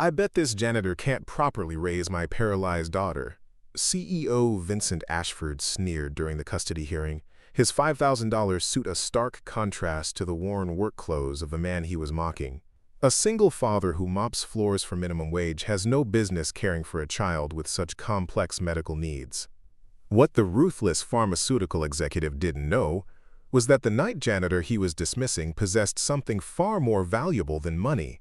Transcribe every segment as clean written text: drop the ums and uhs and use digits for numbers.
I bet this janitor can't properly raise my paralyzed daughter. CEO Vincent Ashford sneered during the custody hearing, his $5,000 suit a stark contrast to the worn work clothes of the man he was mocking. A single father who mops floors for minimum wage has no business caring for a child with such complex medical needs. What the ruthless pharmaceutical executive didn't know was that the night janitor he was dismissing possessed something far more valuable than money.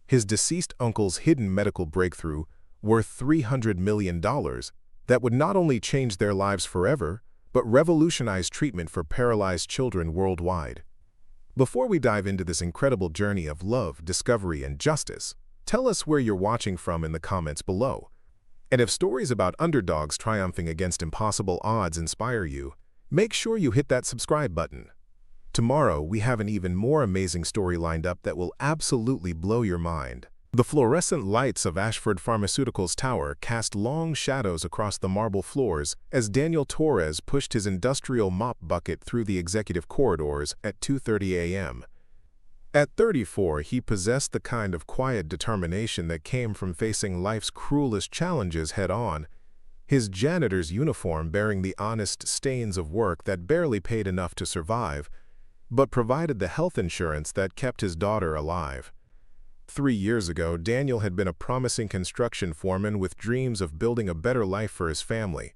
His deceased uncle's hidden medical breakthrough, worth $300 million, that would not only change their lives forever, but revolutionize treatment for paralyzed children worldwide. Before we dive into this incredible journey of love, discovery, and justice, tell us where you're watching from in the comments below. And if stories about underdogs triumphing against impossible odds inspire you, make sure you hit that subscribe button. Tomorrow, we have an even more amazing story lined up that will absolutely blow your mind. The fluorescent lights of Ashford Pharmaceutical's tower cast long shadows across the marble floors as Daniel Torres pushed his industrial mop bucket through the executive corridors at 2:30 a.m. At 34, he possessed the kind of quiet determination that came from facing life's cruelest challenges head-on, his janitor's uniform bearing the honest stains of work that barely paid enough to survive, but provided the health insurance that kept his daughter alive. 3 years ago, Daniel had been a promising construction foreman with dreams of building a better life for his family.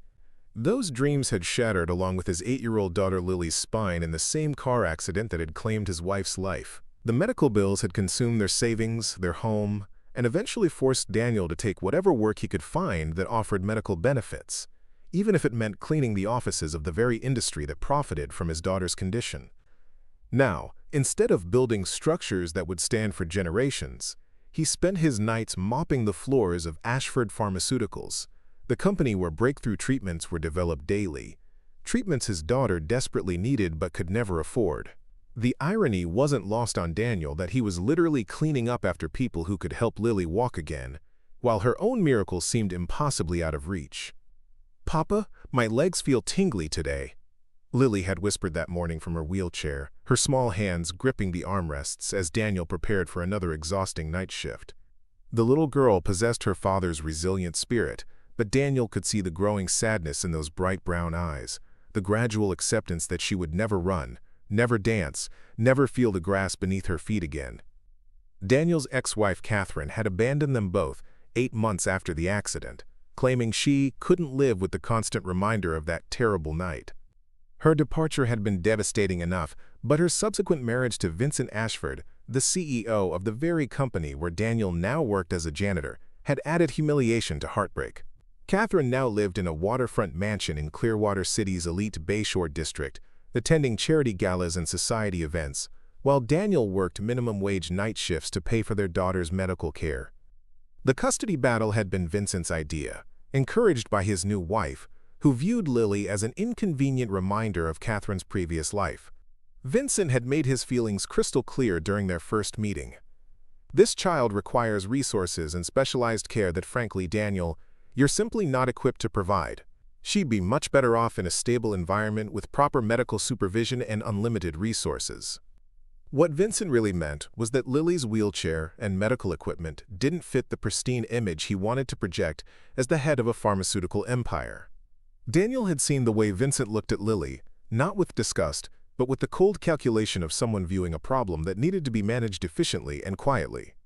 Those dreams had shattered along with his 8-year-old daughter Lily's spine in the same car accident that had claimed his wife's life. The medical bills had consumed their savings, their home, and eventually forced Daniel to take whatever work he could find that offered medical benefits, even if it meant cleaning the offices of the very industry that profited from his daughter's condition. Now, instead of building structures that would stand for generations, he spent his nights mopping the floors of Ashford Pharmaceuticals, the company where breakthrough treatments were developed daily, treatments his daughter desperately needed but could never afford. The irony wasn't lost on Daniel that he was literally cleaning up after people who could help Lily walk again, while her own miracle seemed impossibly out of reach. "Papa, my legs feel tingly today," Lily had whispered that morning from her wheelchair, her small hands gripping the armrests as Daniel prepared for another exhausting night shift. The little girl possessed her father's resilient spirit, but Daniel could see the growing sadness in those bright brown eyes, the gradual acceptance that she would never run, never dance, never feel the grass beneath her feet again. Daniel's ex-wife Catherine had abandoned them both 8 months after the accident, claiming she couldn't live with the constant reminder of that terrible night. Her departure had been devastating enough, but her subsequent marriage to Vincent Ashford, the CEO of the very company where Daniel now worked as a janitor, had added humiliation to heartbreak. Catherine now lived in a waterfront mansion in Clearwater City's elite Bayshore district, attending charity galas and society events, while Daniel worked minimum-wage night shifts to pay for their daughter's medical care. The custody battle had been Vincent's idea, encouraged by his new wife, who viewed Lily as an inconvenient reminder of Catherine's previous life. Vincent had made his feelings crystal clear during their first meeting. "This child requires resources and specialized care that, frankly, Daniel, you're simply not equipped to provide. She'd be much better off in a stable environment with proper medical supervision and unlimited resources." What Vincent really meant was that Lily's wheelchair and medical equipment didn't fit the pristine image he wanted to project as the head of a pharmaceutical empire. Daniel had seen the way Vincent looked at Lily, not with disgust, but with the cold calculation of someone viewing a problem that needed to be managed efficiently and quietly.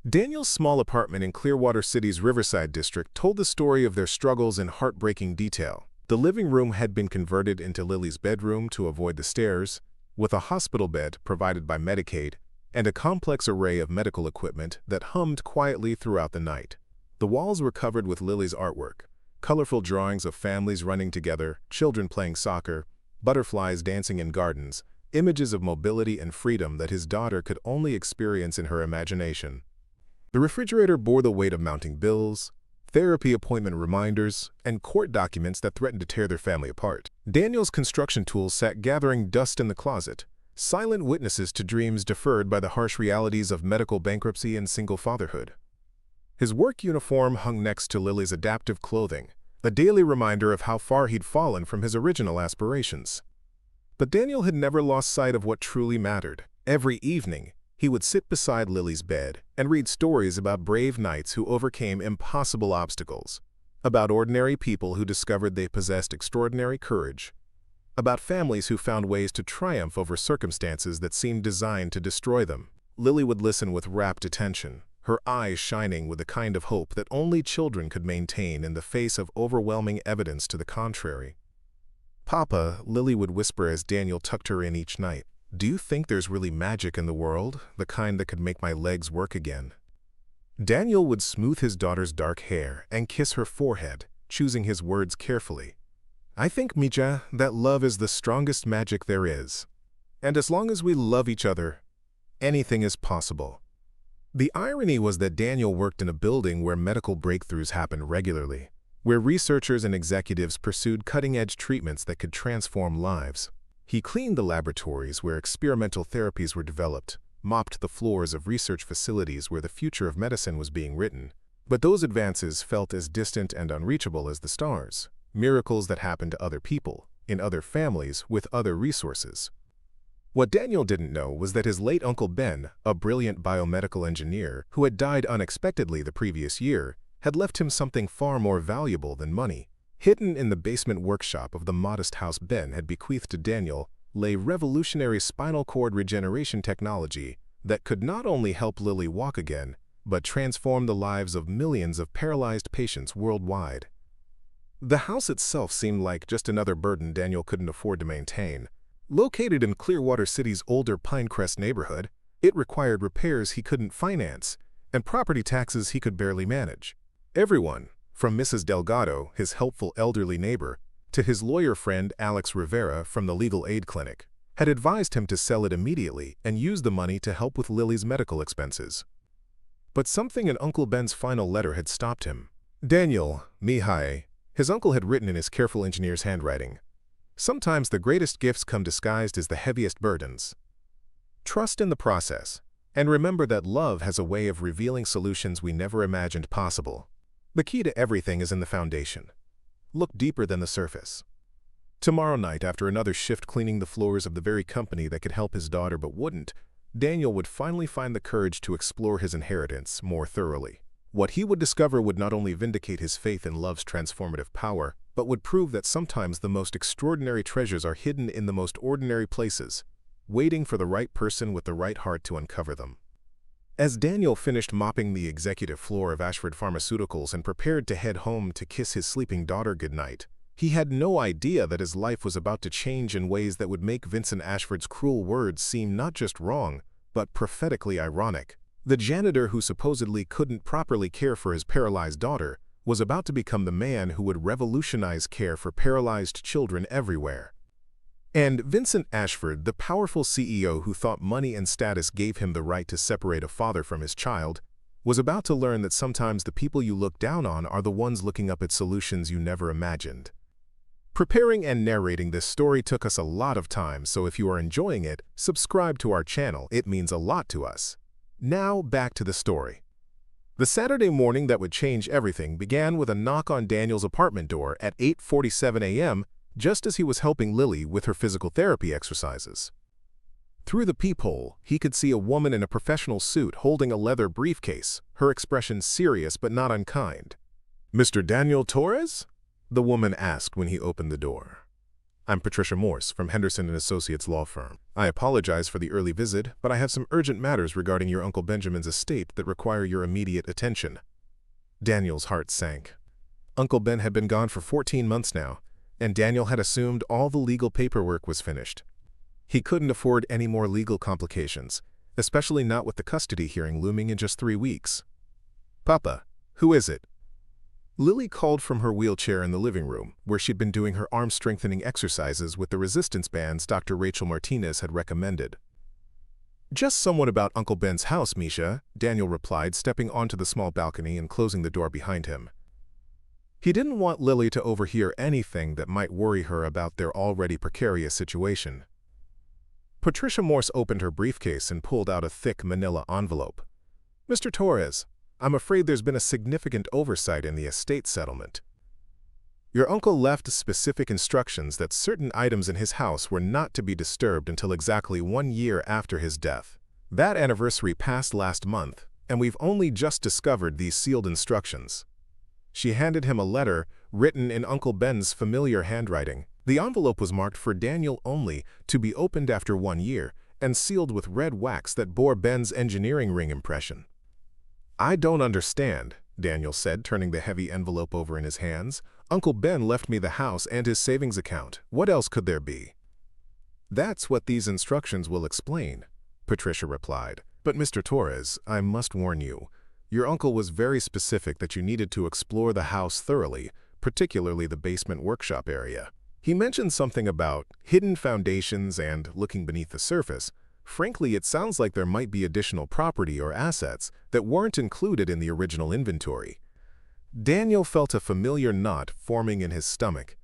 Daniel's small apartment in Clearwater City's Riverside district told the story of their struggles in heartbreaking detail. The living room had been converted into Lily's bedroom to avoid the stairs, with a hospital bed provided by Medicaid, and a complex array of medical equipment that hummed quietly throughout the night. The walls were covered with Lily's artwork, colorful drawings of families running together, children playing soccer, butterflies dancing in gardens, images of mobility and freedom that his daughter could only experience in her imagination. The refrigerator bore the weight of mounting bills, therapy appointment reminders, and court documents that threatened to tear their family apart. Daniel's construction tools sat gathering dust in the closet, silent witnesses to dreams deferred by the harsh realities of medical bankruptcy and single fatherhood. His work uniform hung next to Lily's adaptive clothing, a daily reminder of how far he'd fallen from his original aspirations. But Daniel had never lost sight of what truly mattered. Every evening, He would sit beside Lily's bed and read stories about brave knights who overcame impossible obstacles, about ordinary people who discovered they possessed extraordinary courage, about families who found ways to triumph over circumstances that seemed designed to destroy them. Lily would listen with rapt attention, her eyes shining with the kind of hope that only children could maintain in the face of overwhelming evidence to the contrary. "Papa," Lily would whisper as Daniel tucked her in each night, "do you think there's really magic in the world, the kind that could make my legs work again?" Daniel would smooth his daughter's dark hair and kiss her forehead, choosing his words carefully. "I think, Mija, that love is the strongest magic there is. And as long as we love each other, anything is possible." The irony was that Daniel worked in a building where medical breakthroughs happened regularly, where researchers and executives pursued cutting-edge treatments that could transform lives. He cleaned the laboratories where experimental therapies were developed, mopped the floors of research facilities where the future of medicine was being written. But those advances felt as distant and unreachable as the stars, miracles that happened to other people, in other families, with other resources. What Daniel didn't know was that his late Uncle Ben, a brilliant biomedical engineer who had died unexpectedly the previous year, had left him something far more valuable than money. Hidden in the basement workshop of the modest house Ben had bequeathed to Daniel lay revolutionary spinal cord regeneration technology that could not only help Lily walk again, but transform the lives of millions of paralyzed patients worldwide. The house itself seemed like just another burden Daniel couldn't afford to maintain. Located in Clearwater City's older Pinecrest neighborhood, it required repairs he couldn't finance and property taxes he could barely manage. Everyone, from Mrs. Delgado, his helpful elderly neighbor, to his lawyer friend Alex Rivera from the legal aid clinic, had advised him to sell it immediately and use the money to help with Lily's medical expenses. But something in Uncle Ben's final letter had stopped him. "Daniel, Mihai," his uncle had written in his careful engineer's handwriting. "Sometimes the greatest gifts come disguised as the heaviest burdens. Trust in the process, and remember that love has a way of revealing solutions we never imagined possible. The key to everything is in the foundation. Look deeper than the surface." Tomorrow night, after another shift cleaning the floors of the very company that could help his daughter but wouldn't, Daniel would finally find the courage to explore his inheritance more thoroughly. What he would discover would not only vindicate his faith in love's transformative power, but would prove that sometimes the most extraordinary treasures are hidden in the most ordinary places, waiting for the right person with the right heart to uncover them. As Daniel finished mopping the executive floor of Ashford Pharmaceuticals and prepared to head home to kiss his sleeping daughter goodnight, he had no idea that his life was about to change in ways that would make Vincent Ashford's cruel words seem not just wrong, but prophetically ironic. The janitor who supposedly couldn't properly care for his paralyzed daughter was about to become the man who would revolutionize care for paralyzed children everywhere. And Vincent Ashford, the powerful CEO who thought money and status gave him the right to separate a father from his child, was about to learn that sometimes the people you look down on are the ones looking up at solutions you never imagined. Preparing and narrating this story took us a lot of time, so if you are enjoying it, subscribe to our channel. It means a lot to us. Now back to the story. The Saturday morning that would change everything began with a knock on Daniel's apartment door at 8:47 a.m., just as he was helping Lily with her physical therapy exercises. Through the peephole, he could see a woman in a professional suit holding a leather briefcase, her expression serious but not unkind. "Mr. Daniel Torres?" the woman asked when he opened the door. "I'm Patricia Morse from Henderson & Associates law firm. I apologize for the early visit, but I have some urgent matters regarding your Uncle Benjamin's estate that require your immediate attention." Daniel's heart sank. Uncle Ben had been gone for 14 months now, and Daniel had assumed all the legal paperwork was finished. He couldn't afford any more legal complications, especially not with the custody hearing looming in just 3 weeks. "Papa, who is it?" Lily called from her wheelchair in the living room, where she'd been doing her arm-strengthening exercises with the resistance bands Dr. Rachel Martinez had recommended. "Just someone about Uncle Ben's house, Misha," Daniel replied, stepping onto the small balcony and closing the door behind him. He didn't want Lily to overhear anything that might worry her about their already precarious situation. Patricia Morse opened her briefcase and pulled out a thick manila envelope. "Mr. Torres, I'm afraid there's been a significant oversight in the estate settlement. Your uncle left specific instructions that certain items in his house were not to be disturbed until exactly 1 year after his death. That anniversary passed last month, and we've only just discovered these sealed instructions. She handed him a letter written in Uncle Ben's familiar handwriting. The envelope was marked for Daniel only, to be opened after 1 year, and sealed with red wax that bore Ben's engineering ring impression. "I don't understand," Daniel said, turning the heavy envelope over in his hands. "Uncle Ben left me the house and his savings account. What else could there be?" "That's what these instructions will explain," Patricia replied. "But Mr. Torres, I must warn you. Your uncle was very specific that you needed to explore the house thoroughly, particularly the basement workshop area. He mentioned something about hidden foundations and looking beneath the surface. Frankly, it sounds like there might be additional property or assets that weren't included in the original inventory." Daniel felt a familiar knot forming in his stomach.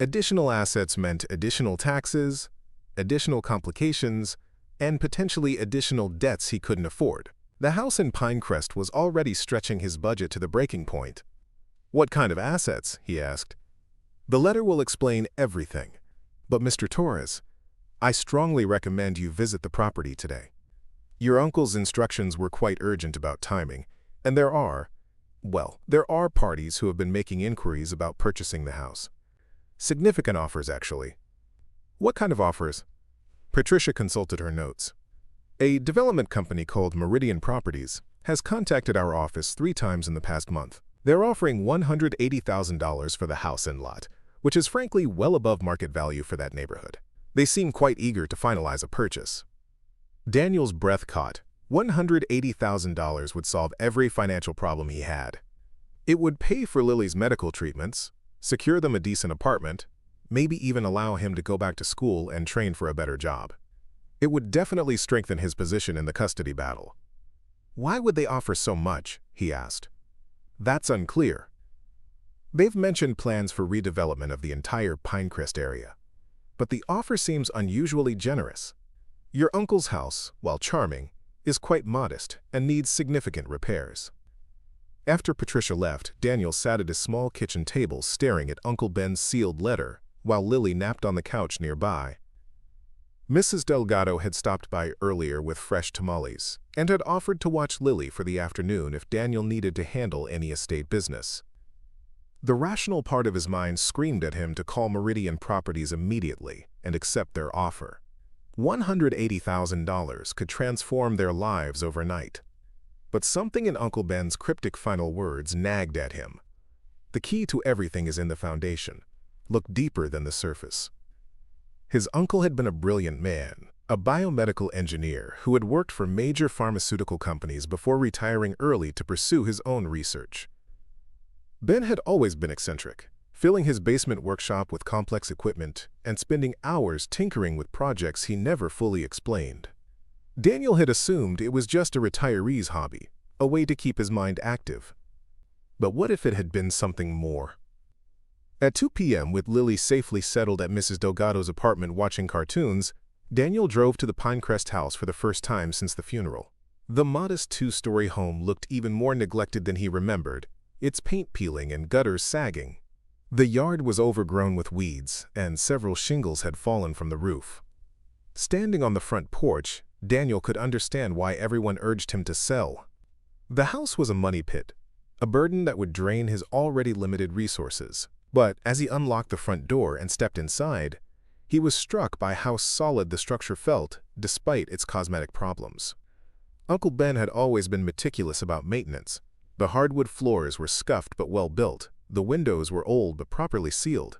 Additional assets meant additional taxes, additional complications, and potentially additional debts he couldn't afford. The house in Pinecrest was already stretching his budget to the breaking point. "What kind of assets?" he asked. "The letter will explain everything. But Mr. Torres, I strongly recommend you visit the property today. Your uncle's instructions were quite urgent about timing, and there are parties who have been making inquiries about purchasing the house. Significant offers, actually." "What kind of offers?" Patricia consulted her notes. "A development company called Meridian Properties has contacted our office 3 times in the past month. They're offering $180,000 for the house and lot, which is frankly well above market value for that neighborhood. They seem quite eager to finalize a purchase." Daniel's breath caught. $180,000 would solve every financial problem he had. It would pay for Lily's medical treatments, secure them a decent apartment, maybe even allow him to go back to school and train for a better job. It would definitely strengthen his position in the custody battle. "Why would they offer so much?" he asked. "That's unclear. They've mentioned plans for redevelopment of the entire Pinecrest area. But the offer seems unusually generous. Your uncle's house, while charming, is quite modest and needs significant repairs." After Patricia left, Daniel sat at his small kitchen table staring at Uncle Ben's sealed letter, while Lily napped on the couch nearby. Mrs. Delgado had stopped by earlier with fresh tamales, and had offered to watch Lily for the afternoon if Daniel needed to handle any estate business. The rational part of his mind screamed at him to call Meridian Properties immediately and accept their offer. $180,000 could transform their lives overnight. But something in Uncle Ben's cryptic final words nagged at him. The key to everything is in the foundation. Look deeper than the surface. His uncle had been a brilliant man, a biomedical engineer who had worked for major pharmaceutical companies before retiring early to pursue his own research. Ben had always been eccentric, filling his basement workshop with complex equipment and spending hours tinkering with projects he never fully explained. Daniel had assumed it was just a retiree's hobby, a way to keep his mind active. But what if it had been something more? At 2 p.m., with Lily safely settled at Mrs. Delgado's apartment watching cartoons, Daniel drove to the Pinecrest house for the first time since the funeral. The modest 2-story home looked even more neglected than he remembered, its paint peeling and gutters sagging. The yard was overgrown with weeds, and several shingles had fallen from the roof. Standing on the front porch, Daniel could understand why everyone urged him to sell. The house was a money pit, a burden that would drain his already limited resources. But as he unlocked the front door and stepped inside, he was struck by how solid the structure felt despite its cosmetic problems. Uncle Ben had always been meticulous about maintenance. The hardwood floors were scuffed but well built. The windows were old but properly sealed.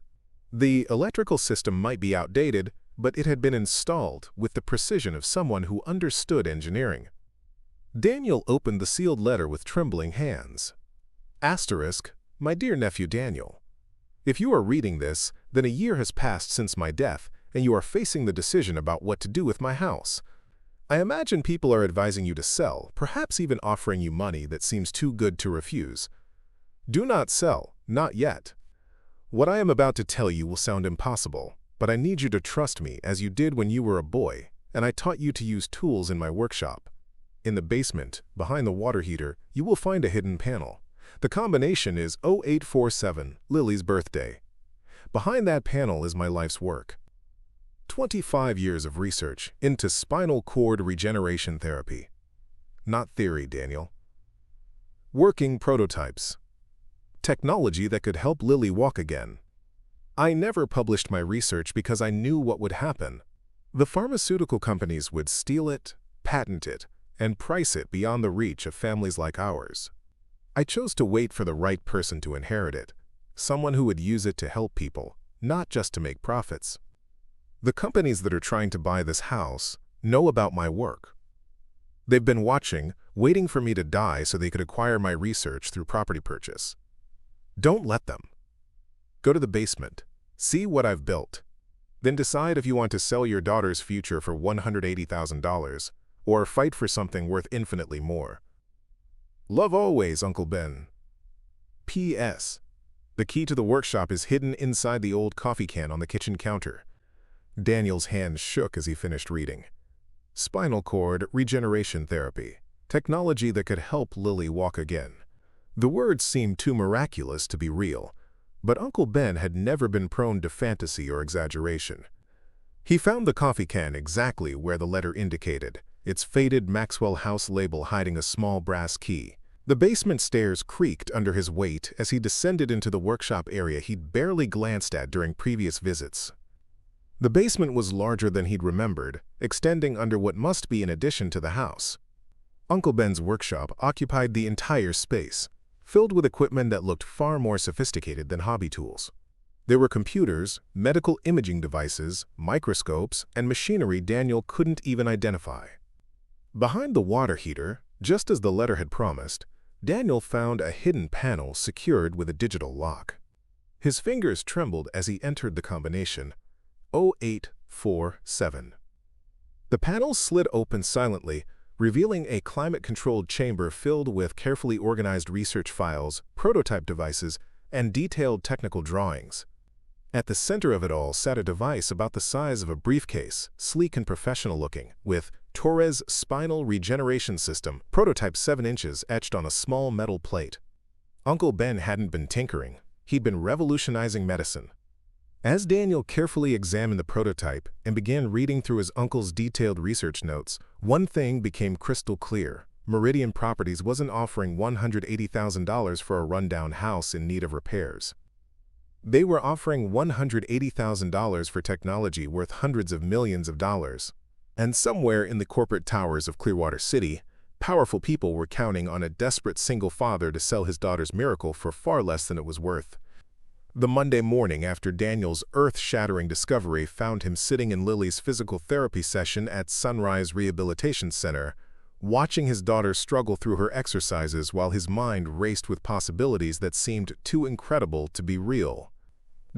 The electrical system might be outdated, but it had been installed with the precision of someone who understood engineering. Daniel opened the sealed letter with trembling hands. Asterisk, my dear nephew Daniel. If you are reading this, then a year has passed since my death, and you are facing the decision about what to do with my house. I imagine people are advising you to sell, perhaps even offering you money that seems too good to refuse. Do not sell, not yet. What I am about to tell you will sound impossible, but I need you to trust me as you did when you were a boy, and I taught you to use tools in my workshop. In the basement, behind the water heater, you will find a hidden panel. The combination is 0847, Lily's birthday. Behind that panel is my life's work. 25 years of research into spinal cord regeneration therapy. Not theory, Daniel. Working prototypes. Technology that could help Lily walk again. I never published my research because I knew what would happen. The pharmaceutical companies would steal it, patent it, and price it beyond the reach of families like ours. I chose to wait for the right person to inherit it, someone who would use it to help people, not just to make profits. The companies that are trying to buy this house know about my work. They've been watching, waiting for me to die so they could acquire my research through property purchase. Don't let them. Go to the basement, see what I've built, then decide if you want to sell your daughter's future for $180,000 or fight for something worth infinitely more. Love always, Uncle Ben. P.S. The key to the workshop is hidden inside the old coffee can on the kitchen counter. Daniel's hand shook as he finished reading. Spinal cord regeneration therapy. Technology that could help Lily walk again. The words seemed too miraculous to be real, but Uncle Ben had never been prone to fantasy or exaggeration. He found the coffee can exactly where the letter indicated, its faded Maxwell House label hiding a small brass key. The basement stairs creaked under his weight as he descended into the workshop area he'd barely glanced at during previous visits. The basement was larger than he'd remembered, extending under what must be an addition to the house. Uncle Ben's workshop occupied the entire space, filled with equipment that looked far more sophisticated than hobby tools. There were computers, medical imaging devices, microscopes, and machinery Daniel couldn't even identify. Behind the water heater, just as the letter had promised, Daniel found a hidden panel secured with a digital lock. His fingers trembled as he entered the combination 0847. The panel slid open silently, revealing a climate-controlled chamber filled with carefully organized research files, prototype devices, and detailed technical drawings. At the center of it all sat a device about the size of a briefcase, sleek and professional-looking, with Torres Spinal Regeneration System, prototype 7 inches etched on a small metal plate. Uncle Ben hadn't been tinkering. He'd been revolutionizing medicine. As Daniel carefully examined the prototype and began reading through his uncle's detailed research notes, one thing became crystal clear. Meridian Properties wasn't offering $180,000 for a rundown house in need of repairs. They were offering $180,000 for technology worth hundreds of millions of dollars. And somewhere in the corporate towers of Clearwater City, powerful people were counting on a desperate single father to sell his daughter's miracle for far less than it was worth. The Monday morning after Daniel's earth-shattering discovery found him sitting in Lily's physical therapy session at Sunrise Rehabilitation Center, watching his daughter struggle through her exercises while his mind raced with possibilities that seemed too incredible to be real.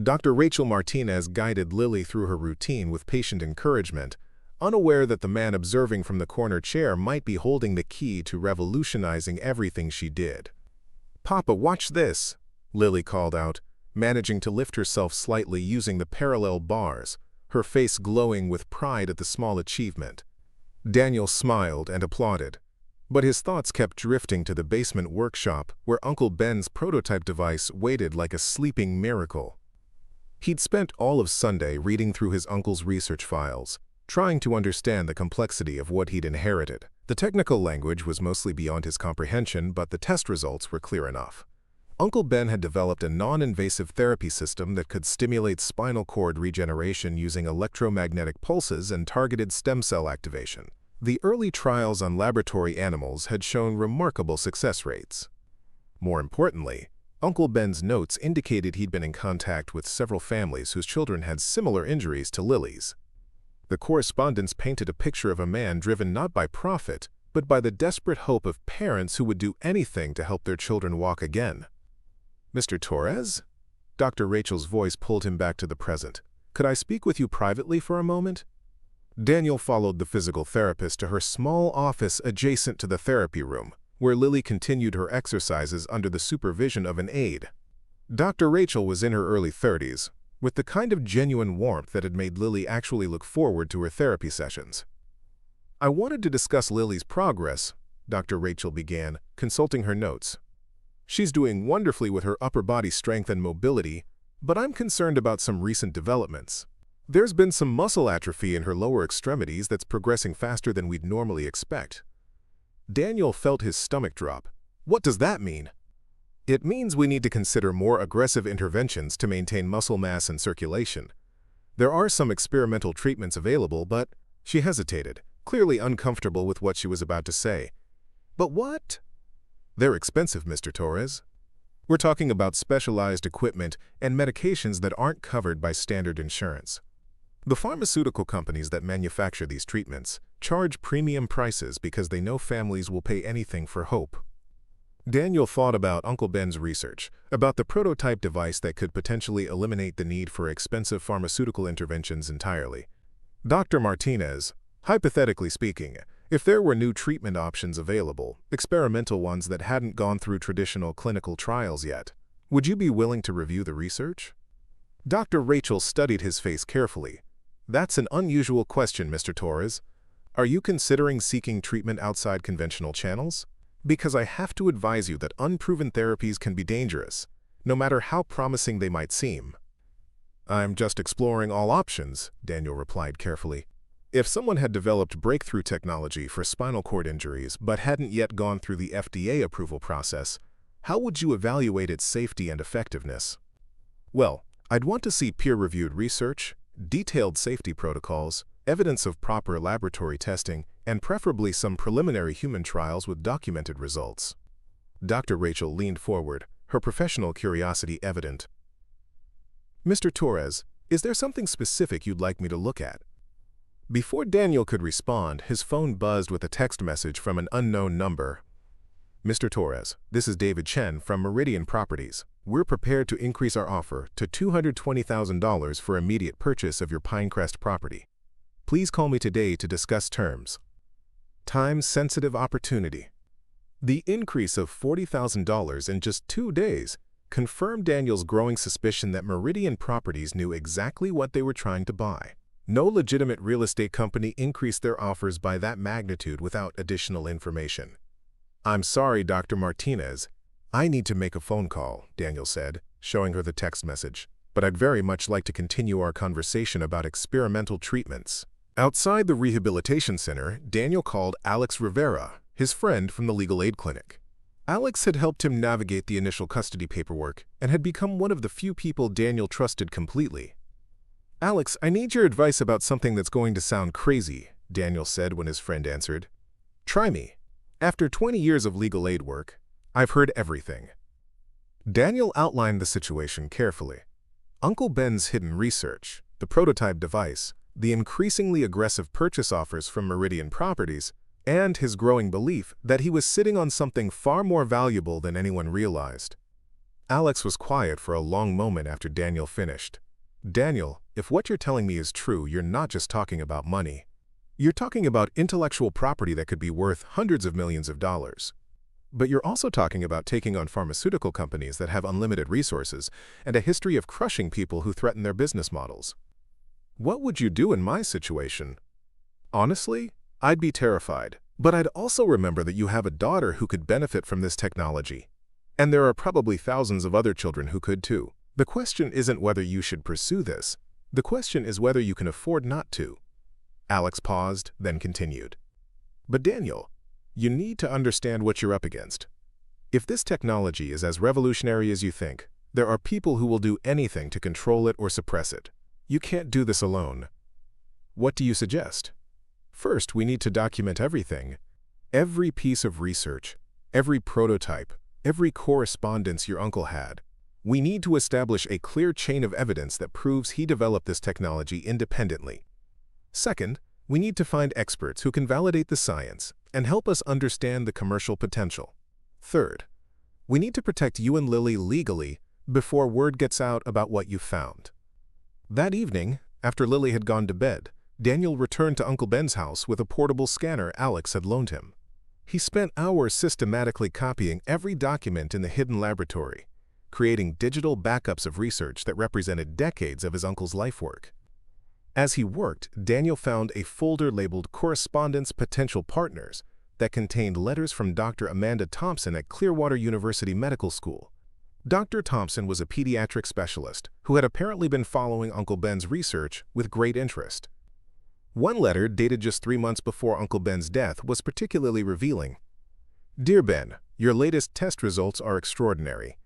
Dr. Rachel Martinez guided Lily through her routine with patient encouragement, unaware that the man observing from the corner chair might be holding the key to revolutionizing everything she did. "Papa, watch this," Lily called out, managing to lift herself slightly using the parallel bars, her face glowing with pride at the small achievement. Daniel smiled and applauded, but his thoughts kept drifting to the basement workshop where Uncle Ben's prototype device waited like a sleeping miracle. He'd spent all of Sunday reading through his uncle's research files, trying to understand the complexity of what he'd inherited. The technical language was mostly beyond his comprehension, but the test results were clear enough. Uncle Ben had developed a non-invasive therapy system that could stimulate spinal cord regeneration using electromagnetic pulses and targeted stem cell activation. The early trials on laboratory animals had shown remarkable success rates. More importantly, Uncle Ben's notes indicated he'd been in contact with several families whose children had similar injuries to Lily's. The correspondence painted a picture of a man driven not by profit, but by the desperate hope of parents who would do anything to help their children walk again. "Mr. Torres?" Dr. Rachel's voice pulled him back to the present. "Could I speak with you privately for a moment?" Daniel followed the physical therapist to her small office adjacent to the therapy room, where Lily continued her exercises under the supervision of an aide. Dr. Rachel was in her early 30s, with the kind of genuine warmth that had made Lily actually look forward to her therapy sessions. "I wanted to discuss Lily's progress," Dr. Rachel began, consulting her notes. "She's doing wonderfully with her upper body strength and mobility, but I'm concerned about some recent developments." There's been some muscle atrophy in her lower extremities that's progressing faster than we'd normally expect. Daniel felt his stomach drop. What does that mean? It means we need to consider more aggressive interventions to maintain muscle mass and circulation. There are some experimental treatments available, but she hesitated, clearly uncomfortable with what she was about to say. But what? They're expensive, Mr. Torres. We're talking about specialized equipment and medications that aren't covered by standard insurance. The pharmaceutical companies that manufacture these treatments charge premium prices because they know families will pay anything for hope. Daniel thought about Uncle Ben's research, about the prototype device that could potentially eliminate the need for expensive pharmaceutical interventions entirely. Dr. Martinez, hypothetically speaking, if there were new treatment options available, experimental ones that hadn't gone through traditional clinical trials yet, would you be willing to review the research? Dr. Rachel studied his face carefully. That's an unusual question, Mr. Torres. Are you considering seeking treatment outside conventional channels? Because I have to advise you that unproven therapies can be dangerous, no matter how promising they might seem. I'm just exploring all options, Daniel replied carefully. If someone had developed breakthrough technology for spinal cord injuries but hadn't yet gone through the FDA approval process, how would you evaluate its safety and effectiveness? Well, I'd want to see peer-reviewed research, detailed safety protocols, evidence of proper laboratory testing, and preferably some preliminary human trials with documented results. Dr. Rachel leaned forward, her professional curiosity evident. Mr. Torres, is there something specific you'd like me to look at? Before Daniel could respond, his phone buzzed with a text message from an unknown number. Mr. Torres, this is David Chen from Meridian Properties. We're prepared to increase our offer to $220,000 for immediate purchase of your Pinecrest property. Please call me today to discuss terms. Time-sensitive opportunity. The increase of $40,000 in just 2 days confirmed Daniel's growing suspicion that Meridian Properties knew exactly what they were trying to buy. No legitimate real estate company increased their offers by that magnitude without additional information. I'm sorry, Dr. Martinez. I need to make a phone call, Daniel said, showing her the text message. But I'd very much like to continue our conversation about experimental treatments. Outside the rehabilitation center, Daniel called Alex Rivera, his friend from the legal aid clinic. Alex had helped him navigate the initial custody paperwork and had become one of the few people Daniel trusted completely. Alex, I need your advice about something that's going to sound crazy, Daniel said when his friend answered. Try me. After 20 years of legal aid work, I've heard everything. Daniel outlined the situation carefully. Uncle Ben's hidden research, the prototype device, the increasingly aggressive purchase offers from Meridian Properties, and his growing belief that he was sitting on something far more valuable than anyone realized. Alex was quiet for a long moment after Daniel finished. Daniel, if what you're telling me is true, you're not just talking about money. You're talking about intellectual property that could be worth hundreds of millions of dollars. But you're also talking about taking on pharmaceutical companies that have unlimited resources and a history of crushing people who threaten their business models. What would you do in my situation? Honestly, I'd be terrified. But I'd also remember that you have a daughter who could benefit from this technology. And there are probably thousands of other children who could too. The question isn't whether you should pursue this. The question is whether you can afford not to. Alex paused, then continued. But Daniel, you need to understand what you're up against. If this technology is as revolutionary as you think, there are people who will do anything to control it or suppress it. You can't do this alone. What do you suggest? First, we need to document everything. Every piece of research, every prototype, every correspondence your uncle had. We need to establish a clear chain of evidence that proves he developed this technology independently. Second, we need to find experts who can validate the science and help us understand the commercial potential. Third, we need to protect you and Lily legally before word gets out about what you found. That evening, after Lily had gone to bed, Daniel returned to Uncle Ben's house with a portable scanner Alex had loaned him. He spent hours systematically copying every document in the hidden laboratory, creating digital backups of research that represented decades of his uncle's life work. As he worked, Daniel found a folder labeled Correspondence Potential Partners that contained letters from Dr. Amanda Thompson at Clearwater University Medical School. Dr. Thompson was a pediatric specialist who had apparently been following Uncle Ben's research with great interest. One letter, dated just 3 months before Uncle Ben's death, was particularly revealing. "Dear Ben, your latest test results are extraordinary.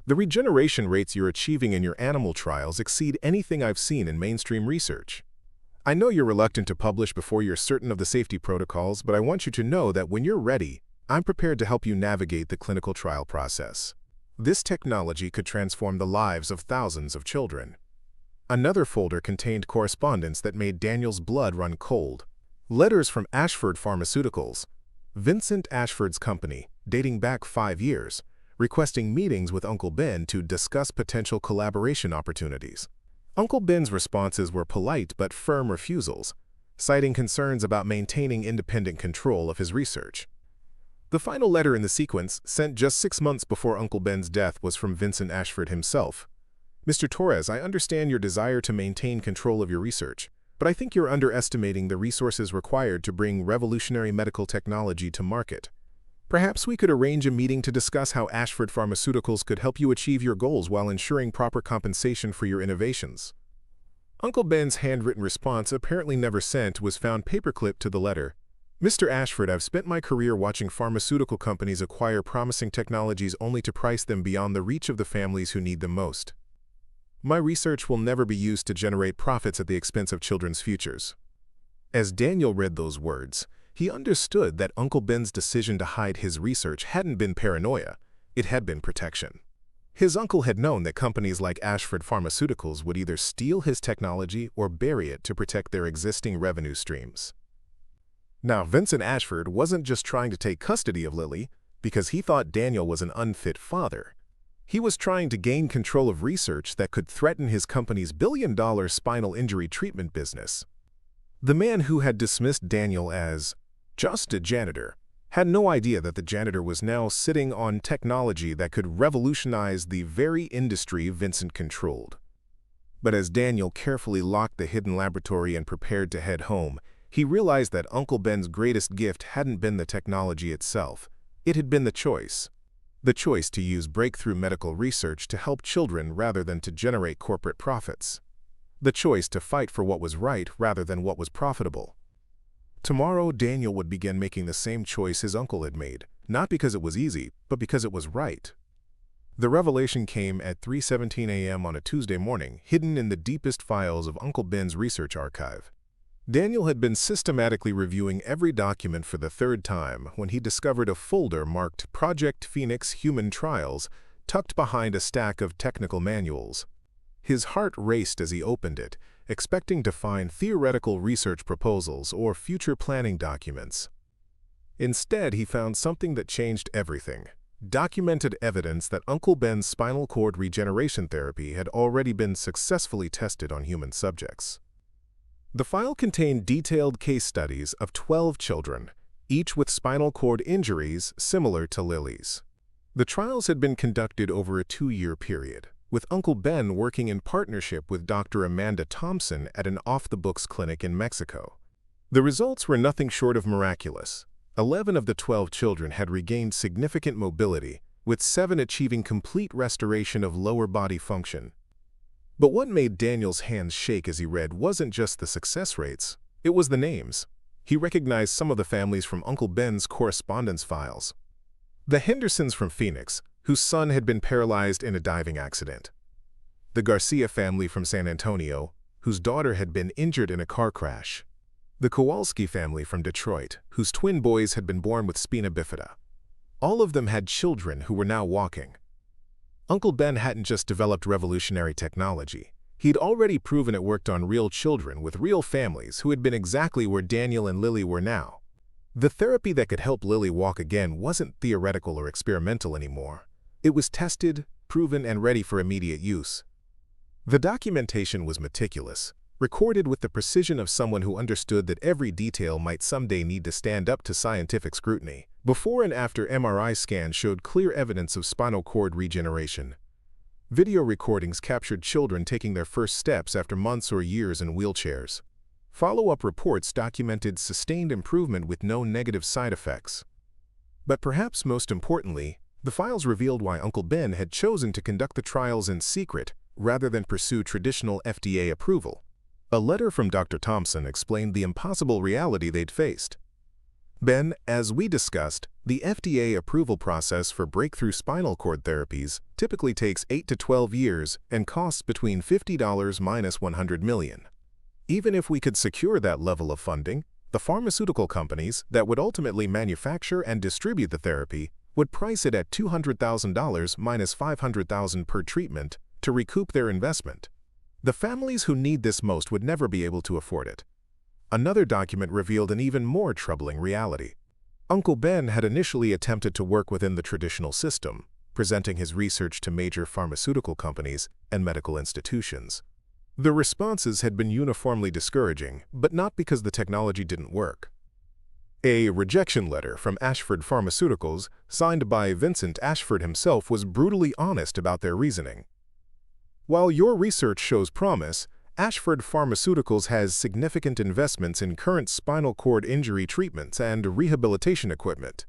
The regeneration rates you're achieving in your animal trials exceed anything I've seen in mainstream research. I know you're reluctant to publish before you're certain of the safety protocols, but I want you to know that when you're ready, I'm prepared to help you navigate the clinical trial process. This technology could transform the lives of thousands of children." Another folder contained correspondence that made Daniel's blood run cold. Letters from Ashford Pharmaceuticals, Vincent Ashford's company, dating back 5 years, requesting meetings with Uncle Ben to discuss potential collaboration opportunities. Uncle Ben's responses were polite but firm refusals, citing concerns about maintaining independent control of his research. The final letter in the sequence, sent just 6 months before Uncle Ben's death, was from Vincent Ashford himself. "Mr. Torres, I understand your desire to maintain control of your research, but I think you're underestimating the resources required to bring revolutionary medical technology to market. Perhaps we could arrange a meeting to discuss how Ashford Pharmaceuticals could help you achieve your goals while ensuring proper compensation for your innovations." Uncle Ben's handwritten response, apparently never sent, was found paperclipped to the letter. "Mr. Ashford, I've spent my career watching pharmaceutical companies acquire promising technologies only to price them beyond the reach of the families who need them most. My research will never be used to generate profits at the expense of children's futures." As Daniel read those words, he understood that Uncle Ben's decision to hide his research hadn't been paranoia, it had been protection. His uncle had known that companies like Ashford Pharmaceuticals would either steal his technology or bury it to protect their existing revenue streams. Now, Vincent Ashford wasn't just trying to take custody of Lily because he thought Daniel was an unfit father. He was trying to gain control of research that could threaten his company's billion-dollar spinal injury treatment business. The man who had dismissed Daniel as just a janitor had no idea that the janitor was now sitting on technology that could revolutionize the very industry Vincent controlled. But as Daniel carefully locked the hidden laboratory and prepared to head home, he realized that Uncle Ben's greatest gift hadn't been the technology itself. It had been the choice. The choice to use breakthrough medical research to help children rather than to generate corporate profits. The choice to fight for what was right rather than what was profitable. Tomorrow, Daniel would begin making the same choice his uncle had made, not because it was easy, but because it was right. The revelation came at 3:17 a.m. on a Tuesday morning, hidden in the deepest files of Uncle Ben's research archive. Daniel had been systematically reviewing every document for the 3rd time when he discovered a folder marked Project Phoenix Human Trials tucked behind a stack of technical manuals. His heart raced as he opened it, expecting to find theoretical research proposals or future planning documents. Instead, he found something that changed everything: documented evidence that Uncle Ben's spinal cord regeneration therapy had already been successfully tested on human subjects. The file contained detailed case studies of 12 children, each with spinal cord injuries similar to Lily's. The trials had been conducted over a 2-year period, with Uncle Ben working in partnership with Dr. Amanda Thompson at an off-the-books clinic in Mexico. The results were nothing short of miraculous. 11 of the 12 children had regained significant mobility, with 7 achieving complete restoration of lower body function. But what made Daniel's hands shake as he read wasn't just the success rates, it was the names. He recognized some of the families from Uncle Ben's correspondence files. The Hendersons from Phoenix, whose son had been paralyzed in a diving accident. The Garcia family from San Antonio, whose daughter had been injured in a car crash. The Kowalski family from Detroit, whose twin boys had been born with spina bifida. All of them had children who were now walking. Uncle Ben hadn't just developed revolutionary technology. He'd already proven it worked on real children with real families who had been exactly where Daniel and Lily were now. The therapy that could help Lily walk again wasn't theoretical or experimental anymore. It was tested, proven, and ready for immediate use. The documentation was meticulous, recorded with the precision of someone who understood that every detail might someday need to stand up to scientific scrutiny. Before and after MRI scans showed clear evidence of spinal cord regeneration. Video recordings captured children taking their first steps after months or years in wheelchairs. Follow-up reports documented sustained improvement with no negative side effects. But perhaps most importantly, The files revealed why Uncle Ben had chosen to conduct the trials in secret rather than pursue traditional FDA approval. A letter from Dr. Thompson explained the impossible reality they'd faced. Ben, as we discussed, the FDA approval process for breakthrough spinal cord therapies typically takes 8 to 12 years and costs between $50 minus $100 million. Even if we could secure that level of funding, the pharmaceutical companies that would ultimately manufacture and distribute the therapy would price it at $200,000 minus $500,000 per treatment to recoup their investment. The families who need this most would never be able to afford it. Another document revealed an even more troubling reality. Uncle Ben had initially attempted to work within the traditional system, presenting his research to major pharmaceutical companies and medical institutions. The responses had been uniformly discouraging, but not because the technology didn't work. A rejection letter from Ashford Pharmaceuticals, signed by Vincent Ashford himself, was brutally honest about their reasoning. While your research shows promise, Ashford Pharmaceuticals has significant investments in current spinal cord injury treatments and rehabilitation equipment.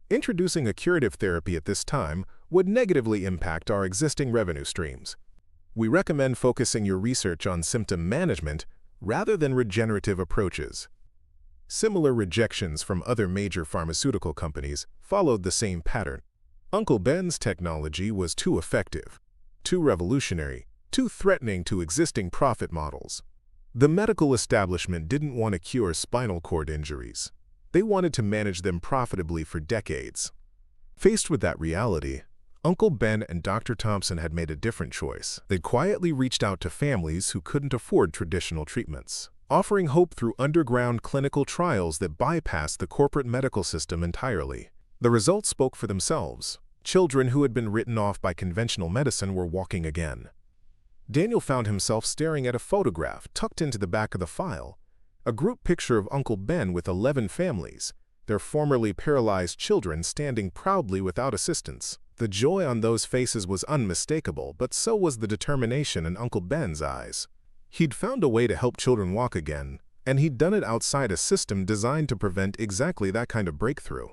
Introducing a curative therapy at this time would negatively impact our existing revenue streams. We recommend focusing your research on symptom management rather than regenerative approaches. Similar rejections from other major pharmaceutical companies followed the same pattern. Uncle Ben's technology was too effective, too revolutionary, too threatening to existing profit models. The medical establishment didn't want to cure spinal cord injuries. They wanted to manage them profitably for decades. Faced with that reality, Uncle Ben and Dr. Thompson had made a different choice. They quietly reached out to families who couldn't afford traditional treatments, offering hope through underground clinical trials that bypassed the corporate medical system entirely. The results spoke for themselves. Children who had been written off by conventional medicine were walking again. Daniel found himself staring at a photograph tucked into the back of the file, a group picture of Uncle Ben with 11 families, their formerly paralyzed children standing proudly without assistance. The joy on those faces was unmistakable, but so was the determination in Uncle Ben's eyes. He'd found a way to help children walk again, and he'd done it outside a system designed to prevent exactly that kind of breakthrough.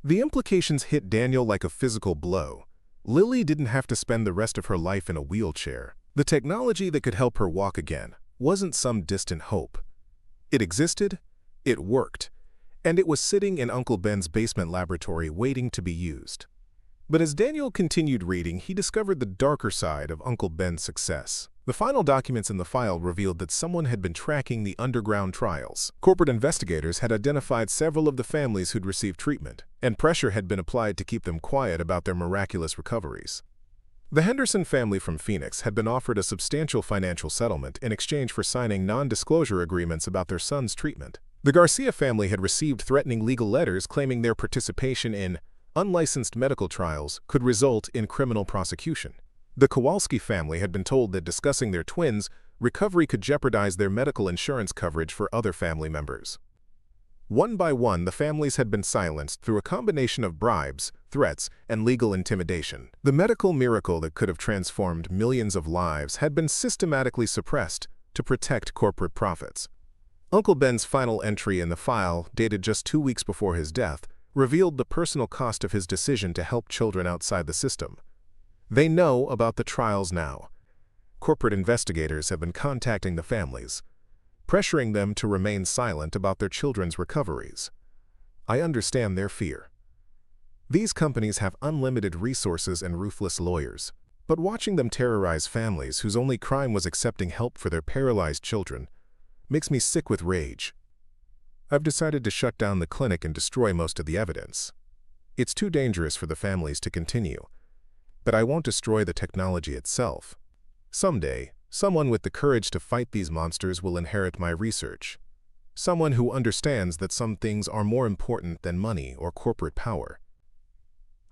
The implications hit Daniel like a physical blow. Lily didn't have to spend the rest of her life in a wheelchair. The technology that could help her walk again wasn't some distant hope. It existed, it worked, and it was sitting in Uncle Ben's basement laboratory waiting to be used. But as Daniel continued reading, he discovered the darker side of Uncle Ben's success. The final documents in the file revealed that someone had been tracking the underground trials. Corporate investigators had identified several of the families who'd received treatment, and pressure had been applied to keep them quiet about their miraculous recoveries. The Henderson family from Phoenix had been offered a substantial financial settlement in exchange for signing non-disclosure agreements about their son's treatment. The Garcia family had received threatening legal letters claiming their participation in unlicensed medical trials could result in criminal prosecution. The Kowalski family had been told that discussing their twins' recovery could jeopardize their medical insurance coverage for other family members. One by one, the families had been silenced through a combination of bribes, threats, and legal intimidation. The medical miracle that could have transformed millions of lives had been systematically suppressed to protect corporate profits. Uncle Ben's final entry in the file, dated just 2 weeks before his death, revealed the personal cost of his decision to help children outside the system. They know about the trials now. Corporate investigators have been contacting the families, pressuring them to remain silent about their children's recoveries. I understand their fear. These companies have unlimited resources and ruthless lawyers, but watching them terrorize families whose only crime was accepting help for their paralyzed children makes me sick with rage. I've decided to shut down the clinic and destroy most of the evidence. It's too dangerous for the families to continue, but I won't destroy the technology itself. Someday, someone with the courage to fight these monsters will inherit my research. Someone who understands that some things are more important than money or corporate power.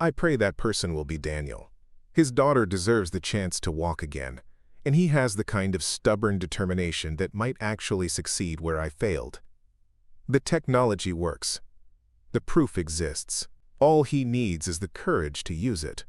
I pray that person will be Daniel. His daughter deserves the chance to walk again, and he has the kind of stubborn determination that might actually succeed where I failed. The technology works. The proof exists. All he needs is the courage to use it.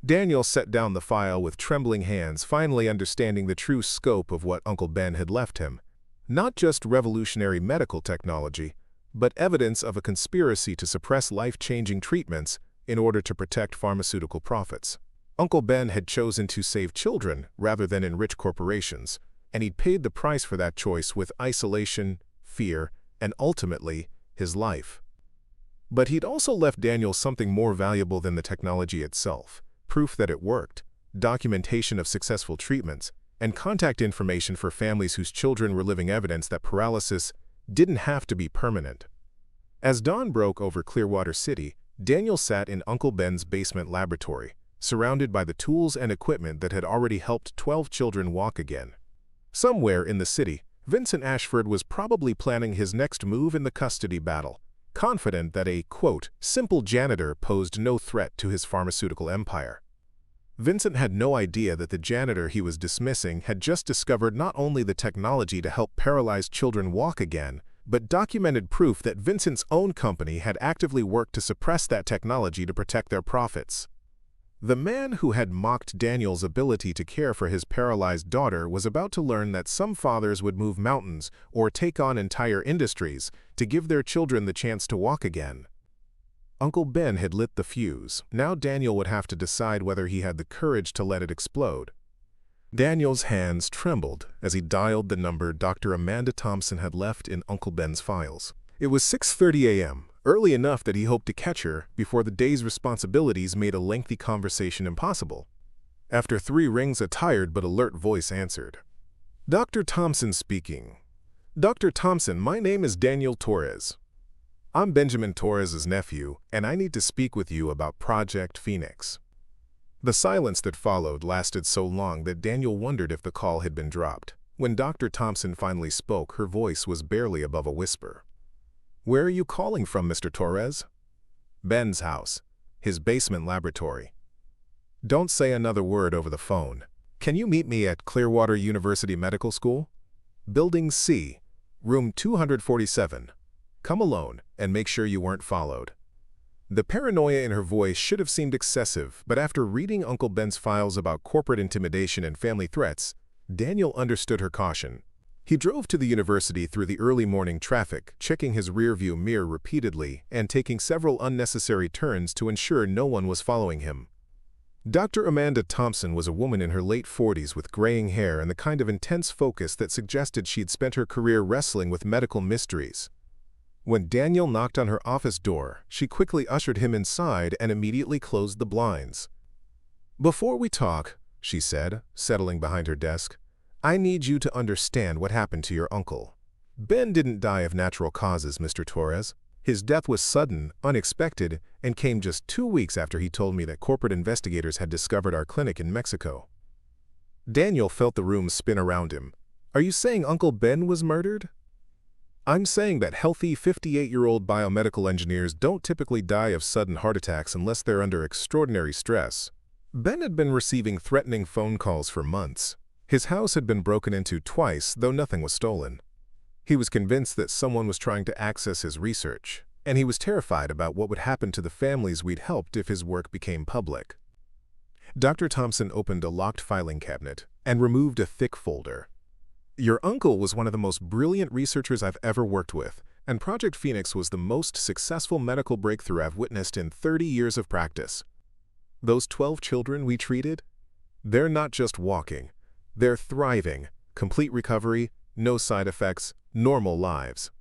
Daniel set down the file with trembling hands, finally understanding the true scope of what Uncle Ben had left him. Not just revolutionary medical technology, but evidence of a conspiracy to suppress life-changing treatments in order to protect pharmaceutical profits. Uncle Ben had chosen to save children rather than enrich corporations, and he'd paid the price for that choice with isolation, fear, and ultimately, his life. But he'd also left Daniel something more valuable than the technology itself: proof that it worked, documentation of successful treatments, and contact information for families whose children were living evidence that paralysis didn't have to be permanent. As dawn broke over Clearwater City, Daniel sat in Uncle Ben's basement laboratory, surrounded by the tools and equipment that had already helped 12 children walk again. Somewhere in the city, Vincent Ashford was probably planning his next move in the custody battle, confident that a, quote, simple janitor posed no threat to his pharmaceutical empire. Vincent had no idea that the janitor he was dismissing had just discovered not only the technology to help paralyzed children walk again, but documented proof that Vincent's own company had actively worked to suppress that technology to protect their profits. The man who had mocked Daniel's ability to care for his paralyzed daughter was about to learn that some fathers would move mountains or take on entire industries to give their children the chance to walk again. Uncle Ben had lit the fuse. Now Daniel would have to decide whether he had the courage to let it explode. Daniel's hands trembled as he dialed the number Dr. Amanda Thompson had left in Uncle Ben's files. It was 6:30 a.m., early enough that he hoped to catch her before the day's responsibilities made a lengthy conversation impossible. After 3 rings, a tired but alert voice answered. "Dr. Thompson speaking. Dr. Thompson, my name is Daniel Torres. I'm Benjamin Torres's nephew, and I need to speak with you about Project Phoenix." The silence that followed lasted so long that Daniel wondered if the call had been dropped. When Dr. Thompson finally spoke, her voice was barely above a whisper. "Where are you calling from, Mr. Torres?" "Ben's house, his basement laboratory." "Don't say another word over the phone. Can you meet me at Clearwater University Medical School? Building C, room 247. Come alone, and make sure you weren't followed." The paranoia in her voice should have seemed excessive, but after reading Uncle Ben's files about corporate intimidation and family threats, Daniel understood her caution. He drove to the university through the early morning traffic, checking his rearview mirror repeatedly and taking several unnecessary turns to ensure no one was following him. Dr. Amanda Thompson was a woman in her late 40s with graying hair and the kind of intense focus that suggested she'd spent her career wrestling with medical mysteries. When Daniel knocked on her office door, she quickly ushered him inside and immediately closed the blinds. "Before we talk," she said, settling behind her desk, "I need you to understand what happened to your uncle. Ben didn't die of natural causes, Mr. Torres. His death was sudden, unexpected, and came just 2 weeks after he told me that corporate investigators had discovered our clinic in Mexico." Daniel felt the room spin around him. "Are you saying Uncle Ben was murdered?" "I'm saying that healthy 58-year-old biomedical engineers don't typically die of sudden heart attacks unless they're under extraordinary stress." Ben had been receiving threatening phone calls for months. His house had been broken into twice, though nothing was stolen. He was convinced that someone was trying to access his research, and he was terrified about what would happen to the families we'd helped if his work became public. Dr. Thompson opened a locked filing cabinet and removed a thick folder. "Your uncle was one of the most brilliant researchers I've ever worked with, and Project Phoenix was the most successful medical breakthrough I've witnessed in 30 years of practice. Those 12 children we treated? They're not just walking. They're thriving, complete recovery, no side effects, normal lives."